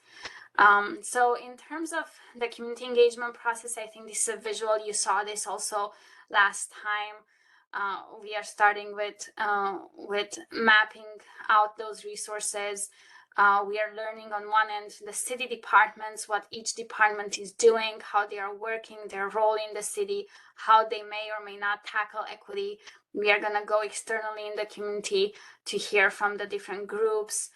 So in terms of the community engagement process, I think this is a visual. You saw this also last time. We are starting with mapping out those resources. We are learning on one end the city departments, what each department is doing, how they are working, their role in the city, how they may or may not tackle equity. We are going to go externally in the community to hear from the different groups.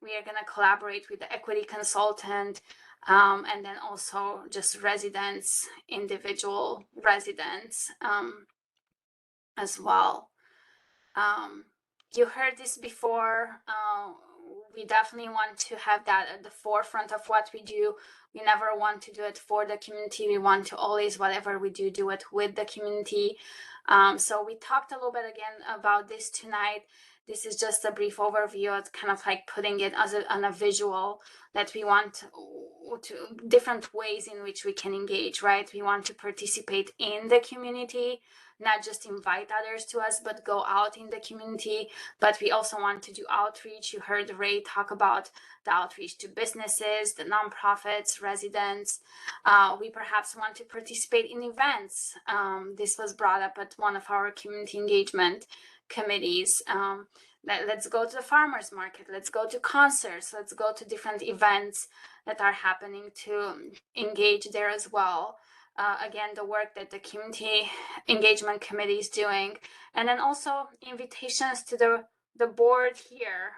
We are going to collaborate with the equity consultant, and then also just residents, individual residents as well. You heard this before. We definitely want to have that at the forefront of what we do. We never want to do it for the community. We want to always, whatever we do, do it with the community. So we talked a little bit again about this tonight. This is just a brief overview. It's kind of like putting it as on a visual that we want to different ways in which we can engage, right? We want to participate in the community, not just invite others to us, but go out in the community. But we also want to do outreach. You heard Ray talk about the outreach to businesses, the nonprofits, residents. We perhaps want to participate in events. This was brought up at one of our community engagement committees. Let's go to the farmers market. Let's go to concerts. Let's go to different events that are happening to engage there as well. Again, the work that the community engagement committee is doing, and then also invitations to the board here.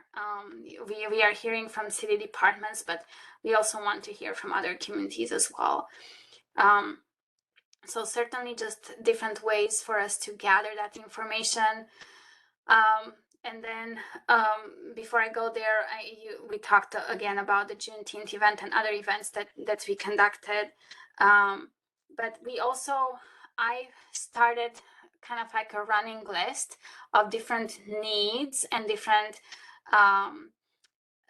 We are hearing from city departments, but we also want to hear from other communities as well. So certainly just different ways for us to gather that information. And then before I go there, we talked again about the Juneteenth event and other events that we conducted. But we also, I started kind of like a running list of different needs and different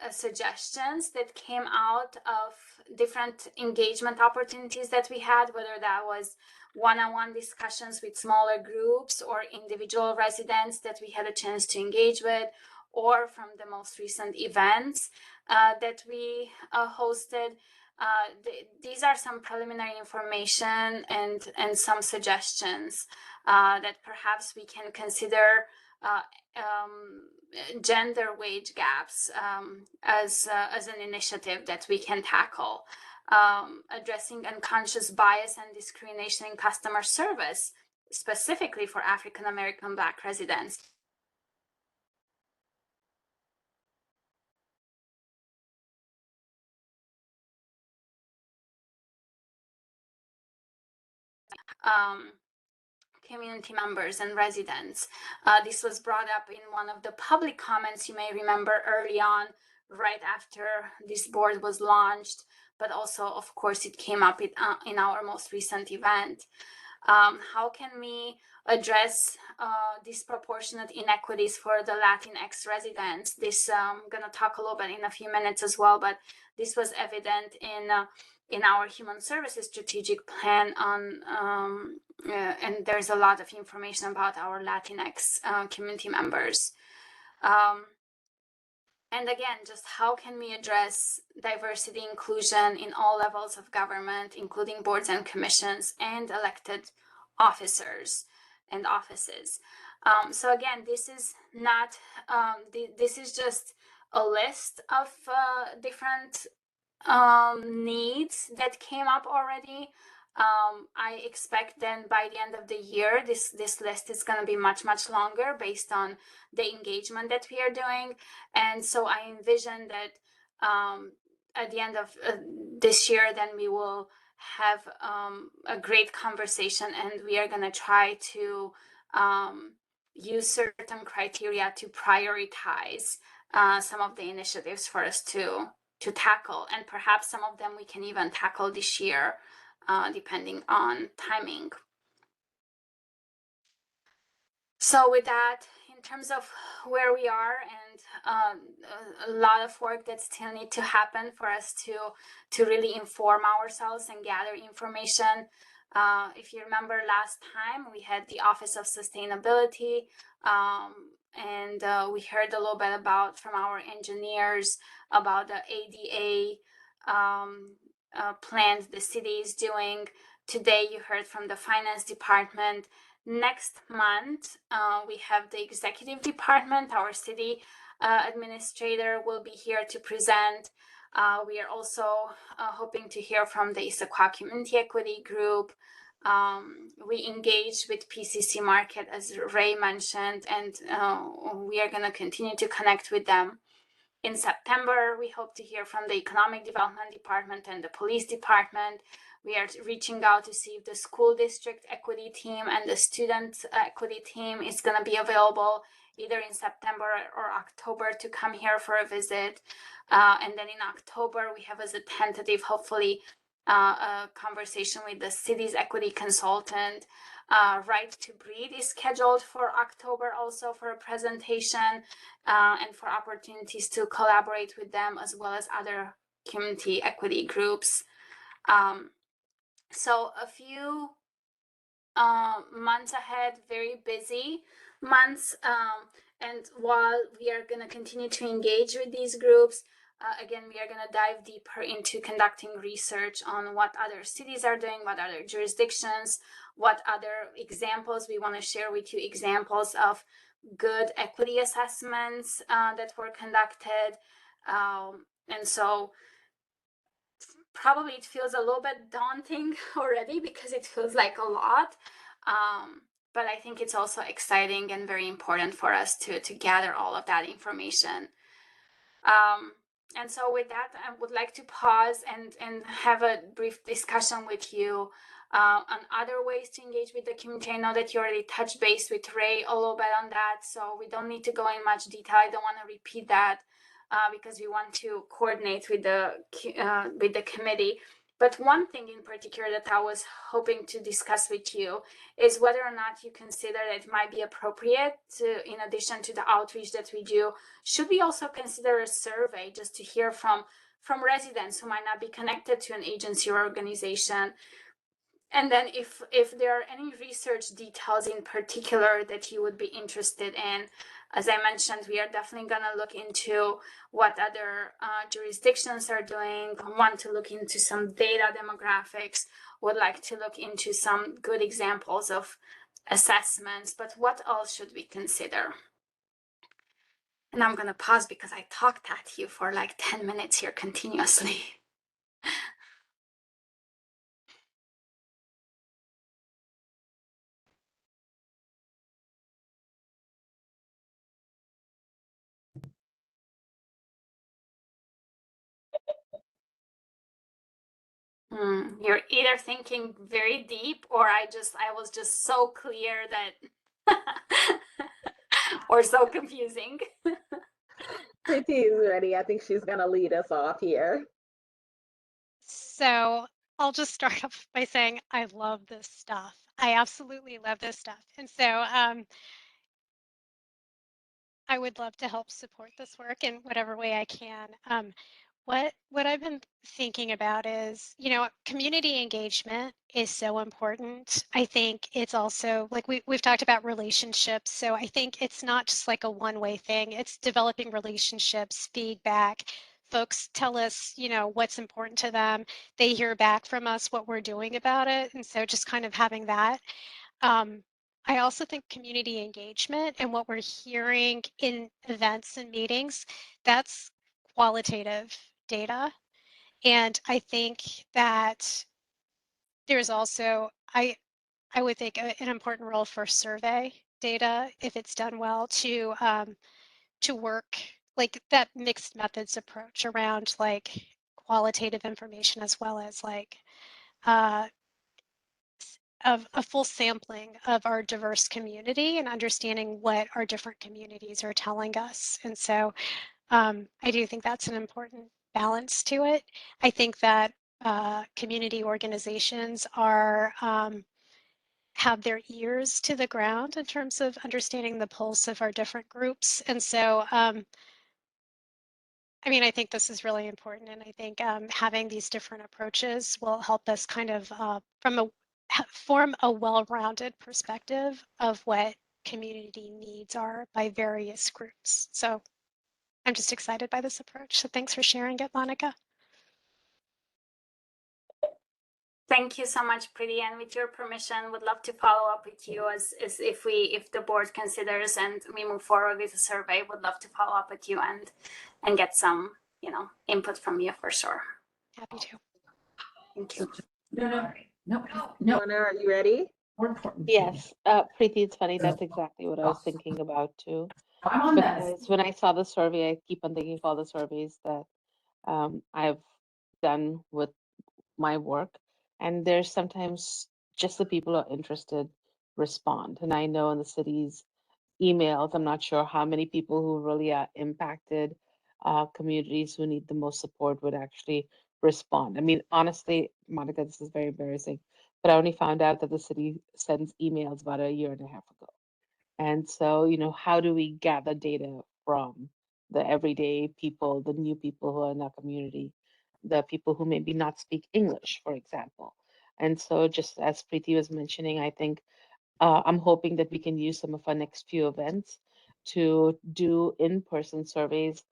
suggestions that came out of different engagement opportunities that we had, whether that was one-on-one discussions with smaller groups or individual residents that we had a chance to engage with, or from the most recent events that we hosted. these are some preliminary information and some suggestions that perhaps we can consider gender wage gaps as an initiative that we can tackle. Addressing unconscious bias and discrimination in customer service, specifically for African American Black residents. Community members and residents. This was brought up in one of the public comments you may remember early on, right after this board was launched, but also, of course, it came up in our most recent event. How can we address disproportionate inequities for the Latinx residents? This I'm going to talk a little bit in a few minutes as well, but this was evident in our human services strategic plan on and there's a lot of information about our Latinx community members. And again, just how can we address diversity inclusion in all levels of government, including boards and commissions and elected officers and offices. So again, this is not, this is just a list of different needs that came up already. I expect then by the end of the year, this list is going to be much longer based on the engagement that we are doing. And so I envision that at the end of this year, then we will have a great conversation, and we are going to try to use certain criteria to prioritize some of the initiatives for us to tackle, and perhaps some of them we can even tackle this year, depending on timing. So with that, in terms of where we are and a lot of work that still need to happen for us to really inform ourselves and gather information. If you remember last time, we had the Office of Sustainability, and we heard a little bit about from our engineers about the ADA plans the city is doing. Today you heard from the finance department. Next month we have the executive department. Our city administrator will be here to present. We are also hoping to hear from the Issaquah Community Equity Group. We engage with PCC Market, as Ray mentioned, and we are going to continue to connect with them. In September, we hope to hear from the Economic Development Department and the Police Department. We are reaching out to see if the school district equity team and the student equity team is going to be available either in September or October to come here for a visit. And then in October, we have as a tentative, hopefully, a conversation with the city's equity consultant. Right to Breed is scheduled for October also for a presentation and for opportunities to collaborate with them as well as other community equity groups. So a few months ahead, very busy months. And while we are going to continue to engage with these groups, again, we are going to dive deeper into conducting research on what other cities are doing, what other jurisdictions, what other examples we want to share with you, examples of good equity assessments that were conducted. And so probably it feels a little bit daunting already because it feels like a lot. But I think it's also exciting and very important for us to gather all of that information. And so with that, I would like to pause and have a brief discussion with you on other ways to engage with the community. I know that you already touched base with Ray a little bit on that, so we don't need to go in much detail. I don't want to repeat that because we want to coordinate with the committee. But one thing in particular that I was hoping to discuss with you is whether or not you consider that it might be appropriate to, in addition to the outreach that we do, should we also consider a survey just to hear from residents who might not be connected to an agency or organization? And then if there are any research details in particular that you would be interested in, as I mentioned, we are definitely going to look into what other jurisdictions are doing, want to look into some data demographics, would like to look into some good examples of assessments, but what else should we consider? And I'm going to pause because I talked at you for like 10 minutes here continuously. You're either thinking very deep, or I was just so clear that, or so confusing. Pretty is ready. I think she's gonna lead us off here. So I'll just start off by saying I love this stuff. I absolutely love this stuff. And so I would love to help support this work in whatever way I can. What I've been thinking about is, community engagement is so important. I think it's also like we've talked about relationships. So I think it's not just like a one-way thing. It's developing relationships, feedback. Folks tell us, what's important to them. They hear back from us what we're doing about it. And so just kind of having that. I also think community engagement and what we're hearing in events and meetings, that's qualitative data. And I think that there's also, I would think an important role for survey data, if it's done well, to work like that mixed methods approach around like qualitative information as well as like of a full sampling of our diverse community and understanding what our different communities are telling us. And so I do think that's an important balance to it. I think that community organizations are have their ears to the ground in terms of understanding the pulse of our different groups. And so I think this is really important, and I think having these different approaches will help us kind of form a well-rounded perspective of what community needs are by various groups. So I'm just excited by this approach. So thanks for sharing it, Monica. Thank you so much, Preeti. And with your permission, would love to follow up with you as if the board considers and we move forward with the survey, would love to follow up with you and get some, input from you for sure. Happy to. Thank you. No. Lorna, are you ready? More important. Yes, Preeti, it's funny. That's exactly what I was thinking about too. Because when I saw the survey, I keep on thinking of all the surveys that I've done with my work, and there's sometimes just the people who are interested respond. And I know in the city's emails, I'm not sure how many people who really are impacted, communities who need the most support would actually respond. I mean, honestly, Monica, this is very embarrassing, but I only found out that the city sends emails about a year and a half ago. And so, how do we gather data from the everyday people, the new people who are in our community, the people who maybe not speak English, for example? And so, just as Preeti was mentioning, I think I'm hoping that we can use some of our next few events to do in-person surveys,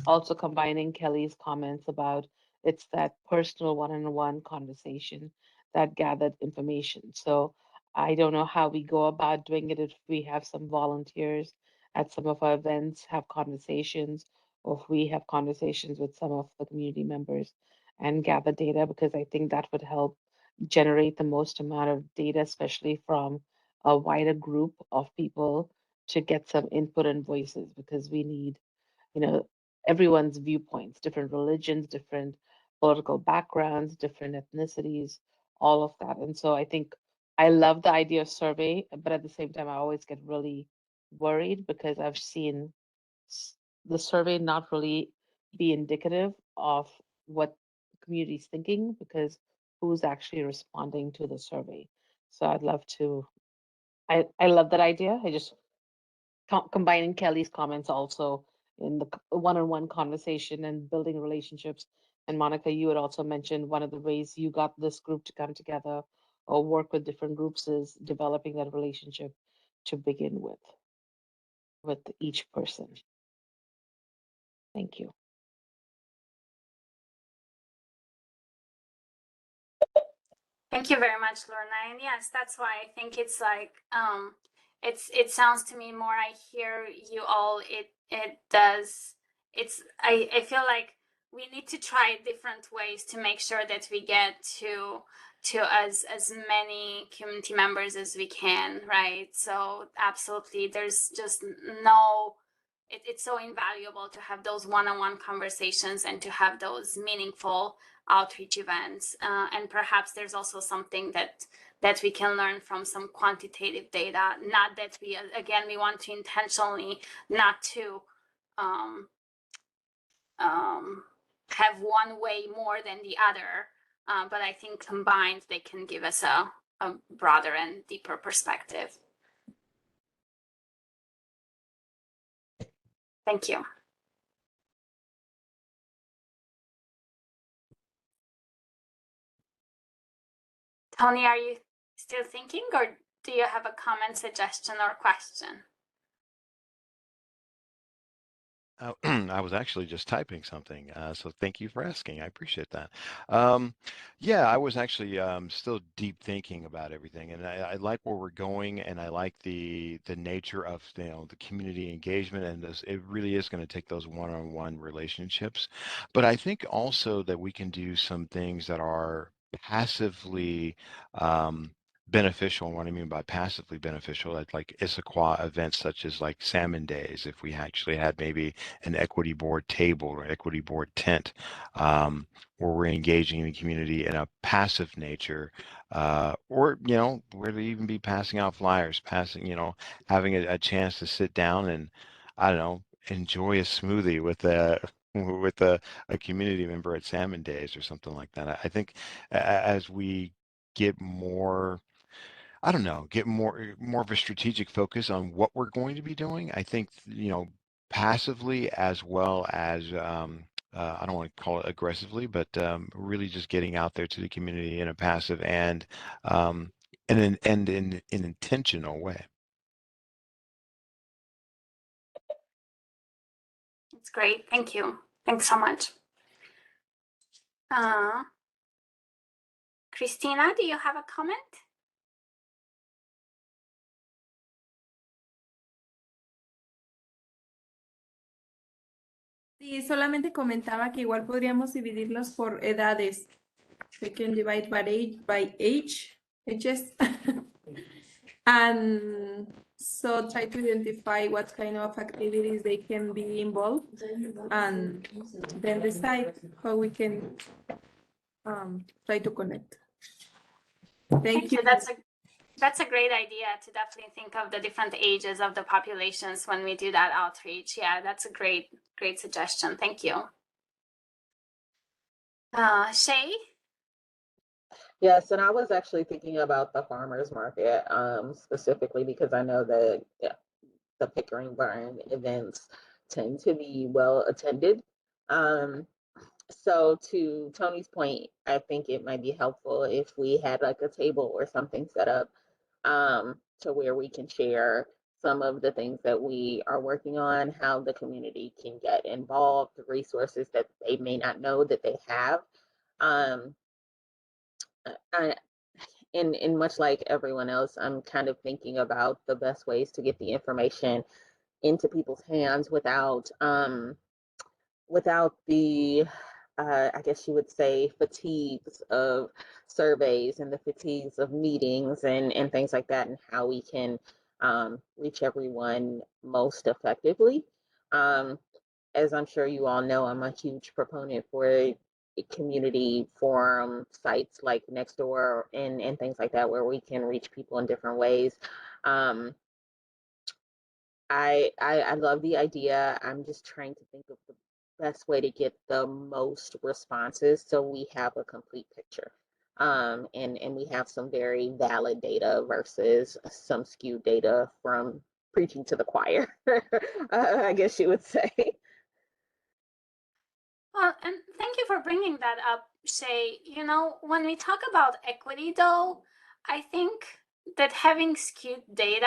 also combining Kelly's comments about it's that personal one-on-one conversation that gathered information. So I don't know how we go about doing it if we have some volunteers at some of our events, have conversations, or if we have conversations with some of the community members and gather data, because I think that would help generate the most amount of data, especially from a wider group of people to get some input and voices, because we need, you know, everyone's viewpoints, different religions, different political backgrounds, different ethnicities, all of that. And so I think I love the idea of survey, but at the same time, I always get really worried because I've seen the survey not really be indicative of what the community's thinking, because who's actually responding to the survey. So I'd love to I love that idea. I just combining Kelly's comments also in the one-on-one conversation and building relationships. And Monica, you had also mentioned one of the ways you got this group to come together or work with different groups is developing that relationship to begin with. with each person. Thank you. Thank you very much, Lorna. And yes, that's why I think it's like it sounds to me more I hear you all, it does, I feel like we need to try different ways to make sure that we get to as many community members as we can, right? So absolutely, there's just no, it's so invaluable to have those one-on-one conversations and to have those meaningful outreach events. And perhaps there's also something that we can learn from some quantitative data. Not that we, again, we want to intentionally not to have one way more than the other, but I think combined they can give us a broader and deeper perspective. Thank you. Tony, are you still thinking, or do you have a comment, suggestion, or question? I was actually just typing something, so thank you for asking. I appreciate that. Yeah, I was actually still deep thinking about everything, and I like where we're going, and I like the nature of the community engagement, and this it really is going to take those one-on-one relationships. But I think also that we can do some things that are passively beneficial. And what I mean by passively beneficial, like Issaquah events such as like Salmon Days, if we actually had maybe an equity board table or equity board tent, where we're engaging in the community in a passive nature, or where they even be passing out flyers, having a chance to sit down and, I don't know, enjoy a smoothie with a community member at Salmon Days or something like that. I think as we get more, I don't know, get more of a strategic focus on what we're going to be doing. I think, passively as well as, I don't want to call it aggressively, but really just getting out there to the community in a passive um, and in an intentional way. It's great. Thank you. Thanks so much. Christina, do you have a comment? Sí, solamente comentaba que igual podríamos dividirlos por edades. We can divide by ages. And so try to identify what kind of activities they can be involved, and then decide how we can try to connect. Thank you. That's a great idea to definitely think of the different ages of the populations when we do that outreach. Yeah, that's a great suggestion. Thank you. Shay? Yes, and I was actually thinking about the farmers market specifically because I know that the Pickering Barn events tend to be well attended. So to Tony's point, I think it might be helpful if we had like a table or something set up to where we can share some of the things that we are working on, how the community can get involved, the resources that they may not know that they have. Um, and much like everyone else, I'm kind of thinking about the best ways to get the information into people's hands without the I guess you would say fatigues of surveys and the fatigues of meetings and things like that, and how we can reach everyone most effectively. Um, as I'm sure you all know, I'm a huge proponent for community forum sites like Nextdoor and things like that, where we can reach people in different ways. Um, I love the idea. I'm just trying to think of the best way to get the most responses so we have a complete picture. And we have some very valid data versus some skewed data from preaching to the choir, I guess you would say. Well, and thank you for bringing that up, Shay. When we talk about equity, though, I think that having skewed data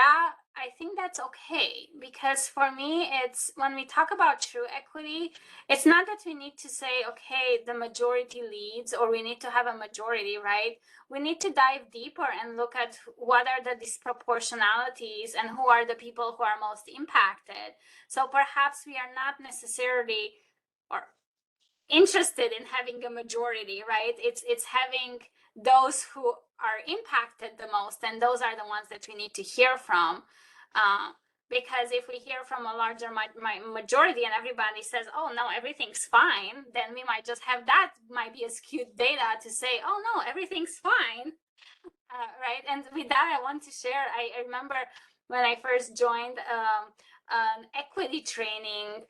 I think that's okay, because for me, it's when we talk about true equity, it's not that we need to say, okay, the majority leads or we need to have a majority, right? We need to dive deeper and look at what are the disproportionalities and who are the people who are most impacted. So perhaps we are not necessarily or interested in having a majority, right? It's having those who are impacted the most, and those are the ones that we need to hear from. Because if we hear from a larger majority and everybody says, oh no, everything's fine, then we might just have that might be a skewed data to say, oh no, everything's fine. Right. And with that, I want to share, I remember when I first joined an equity training,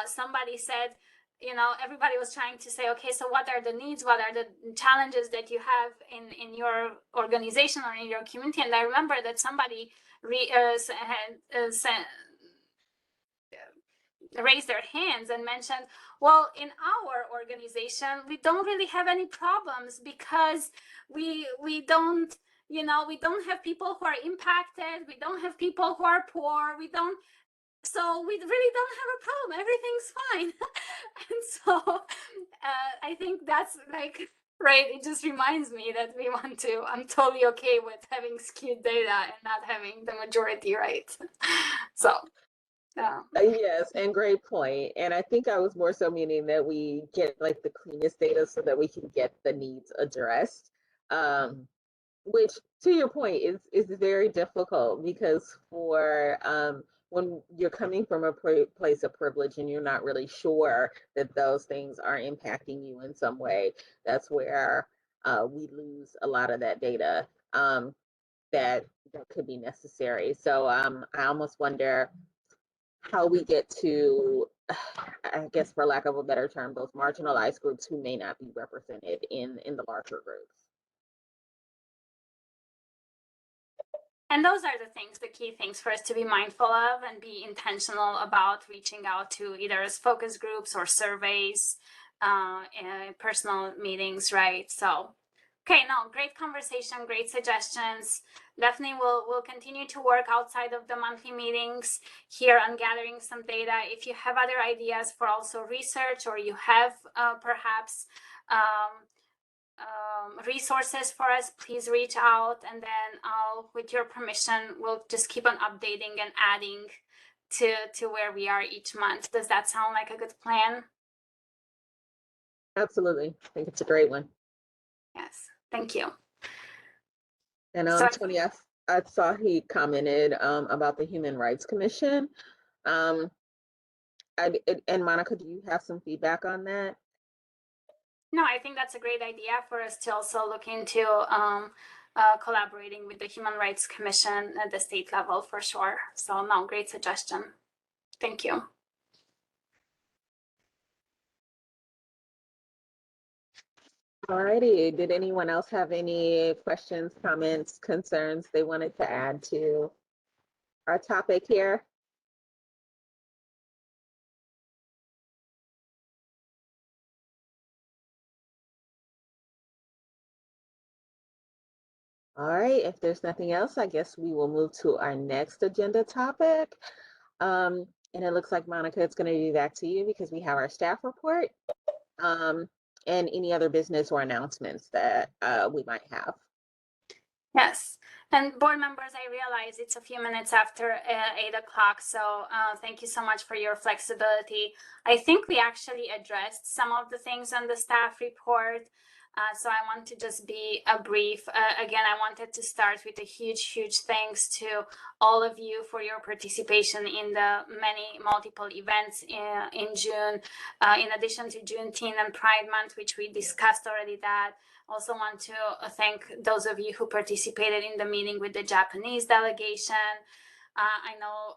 somebody said, you know, everybody was trying to say, okay, so what are the needs? What are the challenges that you have in your organization or in your community? And I remember that somebody raised their hands and mentioned, well, in our organization, we don't really have any problems because we don't, you know, we don't have people who are impacted. We don't have people who are poor. So we really don't have a problem. Everything's fine. And so I think that's like, right, it just reminds me that I'm totally okay with having skewed data and not having the majority right. So, yes, and great point. And I think I was more so meaning that we get like the cleanest data so that we can get the needs addressed. Which, to your point, is very difficult because for when you're coming from a place of privilege and you're not really sure that those things are impacting you in some way, that's where we lose a lot of that data that could be necessary. So I almost wonder how we get to, I guess, for lack of a better term, those marginalized groups who may not be represented in the larger groups. And those are the key things for us to be mindful of and be intentional about reaching out to either as focus groups or surveys, and personal meetings, right? So, okay, no, great conversation, great suggestions. Definitely we'll continue to work outside of the monthly meetings here on gathering some data. If you have other ideas for also research, or you have perhaps resources for us, please reach out, and then with your permission, we'll just keep on updating and adding to where we are each month. Does that sound like a good plan? Absolutely. I think it's a great one. Yes, thank you. And Tony, I saw he commented about the Human Rights Commission. And Monica, do you have some feedback on that? No, I think that's a great idea for us to also look into collaborating with the Human Rights Commission at the state level for sure. So no, great suggestion. Thank you. Alrighty, did anyone else have any questions, comments, concerns they wanted to add to our topic here? All right, if there's nothing else, I guess we will move to our next agenda topic. And it looks like Monica, it's going to be back to you because we have our staff report and any other business or announcements that we might have. Yes, and board members, I realize it's a few minutes after 8 o'clock, so thank you so much for your flexibility. I think we actually addressed some of the things on the staff report. So I want to just be a brief. Again, I wanted to start with a huge thanks to all of you for your participation in the multiple events in June. In addition to Juneteenth and Pride Month, which we discussed already that. Also want to thank those of you who participated in the meeting with the Japanese delegation. I know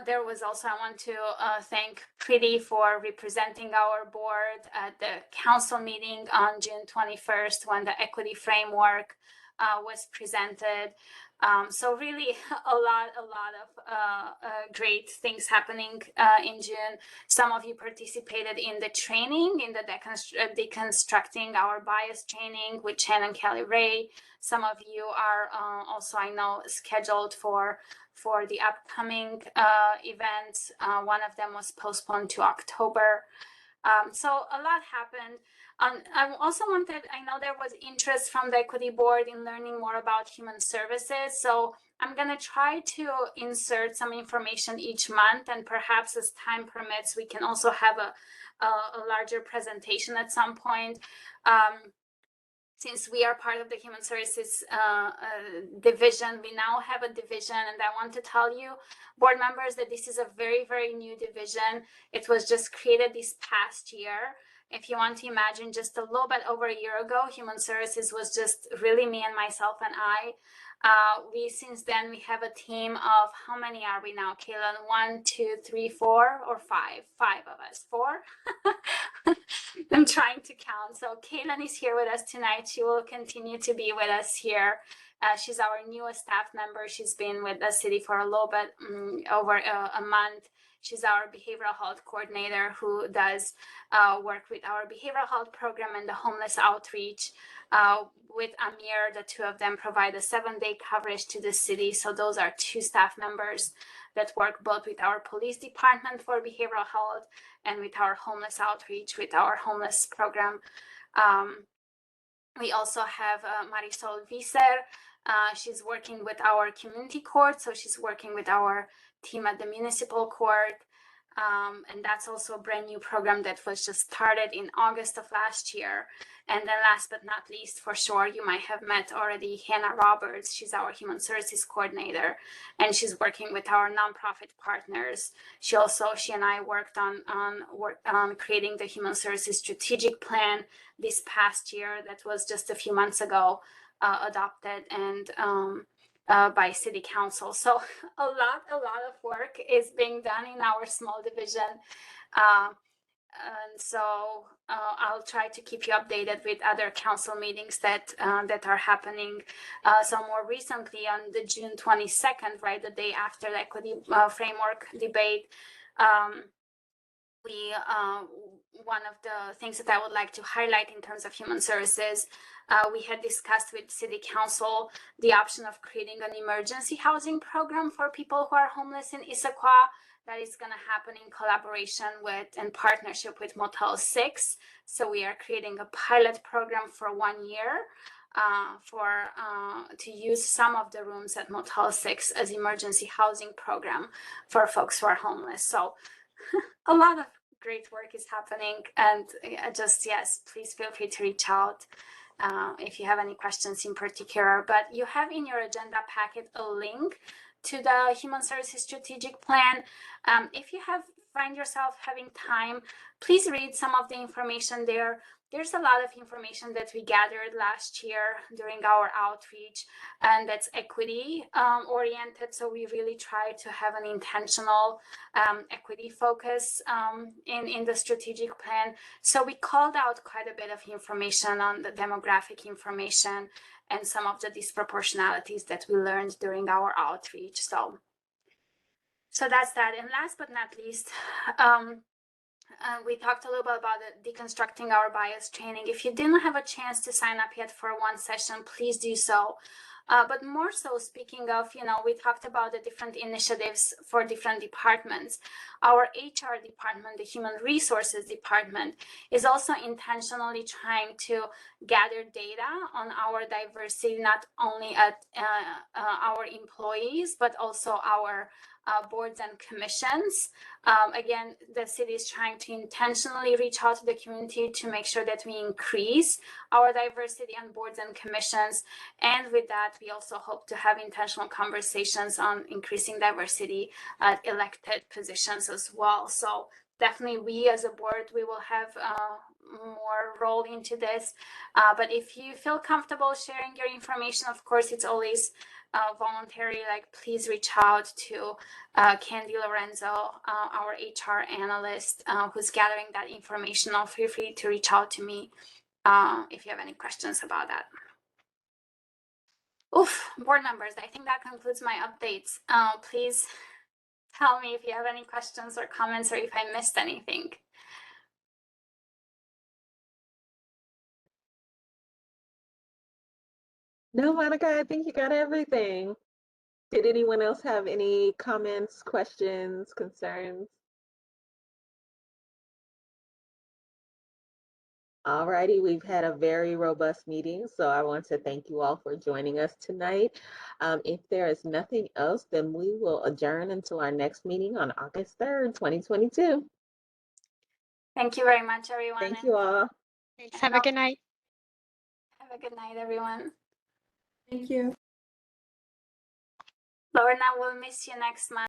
there was also, I want to thank Preeti for representing our board at the council meeting on June 21st when the equity framework was presented. So really a lot of great things happening in June. Some of you participated in the training, in the deconstructing our bias training with Shannon Kelly Ray. Some of you are also, I know, scheduled for the upcoming events. One of them was postponed to October. So a lot happened. I also wanted, I know there was interest from the Equity Board in learning more about human services. So I'm going to try to insert some information each month, and perhaps as time permits, we can also have a larger presentation at some point. Since we are part of the Human Services division, we now have a division, and I want to tell you, board members, that this is a very, very new division. It was just created this past year. If you want to imagine, just a little bit over a year ago, Human Services was just really me and myself and I. Since then, we have a team of, how many are we now, Kaylin? 1, 2, 3, 4, or 5? 5 of us. 4? I'm trying to count. So Kaylin is here with us tonight. She will continue to be with us here. She's our newest staff member. She's been with the city for a little bit over a month. She's our behavioral health coordinator who does work with our behavioral health program and the homeless outreach. With Amir, the two of them provide a 7-day coverage to the city. So those are 2 staff members that work both with our police department for behavioral health and with our homeless outreach, with our homeless program. We also have Marisol Viser. She's working with our community court, so she's working with our team at the municipal court. And that's also a brand new program that was just started in August of last year. And then last but not least, for sure, you might have met already Hannah Roberts. She's our human services coordinator, and she's working with our nonprofit partners. She and I worked on creating the human services strategic plan this past year that was just a few months ago adopted and by city council. So a lot of work is being done in our small division. And so I'll try to keep you updated with other council meetings that are happening. So more recently on the June 22nd, right, the day after the equity framework debate, one of the things that I would like to highlight in terms of human services, we had discussed with City Council the option of creating an emergency housing program for people who are homeless in Issaquah. That is going to happen in collaboration with and partnership with Motel 6. So we are creating a pilot program for 1 year to use some of the rooms at Motel 6 as emergency housing program for folks who are homeless. So a lot of great work is happening, and yes, please feel free to reach out if you have any questions in particular. But you have in your agenda packet a link to the Human Services Strategic Plan. If you find yourself having time, please read some of the information there. There's a lot of information that we gathered last year during our outreach, and that's equity oriented. So we really try to have an intentional equity focus in the strategic plan. So we called out quite a bit of information on the demographic information and some of the disproportionalities that we learned during our outreach. So that's that. And last but not least, we talked a little bit about deconstructing our bias training. If you didn't have a chance to sign up yet for one session, please do so. But more so, speaking of, we talked about the different initiatives for different departments. Our HR department, the Human Resources department, is also intentionally trying to gather data on our diversity, not only at our employees, but also our boards and commissions. Again, the city is trying to intentionally reach out to the community to make sure that we increase our diversity on boards and commissions. And with that, we also hope to have intentional conversations on increasing diversity at elected positions as well. So definitely we as a board, we will have more role into this. But if you feel comfortable sharing your information, of course, it's always voluntary. Like, please reach out to Candy Lorenzo, our HR analyst, who's gathering that information. Or feel free to reach out to me if you have any questions about that. Oof, board members, I think that concludes my updates. Please tell me if you have any questions or comments or if I missed anything. No, Monica, I think you got everything. Did anyone else have any comments, questions, concerns? Alrighty, we've had a very robust meeting, so I want to thank you all for joining us tonight. If there is nothing else, then we will adjourn until our next meeting on August 3rd, 2022. Thank you very much, everyone. Thank you all. Thanks. Have a good night. Have a good night, everyone. Thank you. Lorna, we'll miss you next month.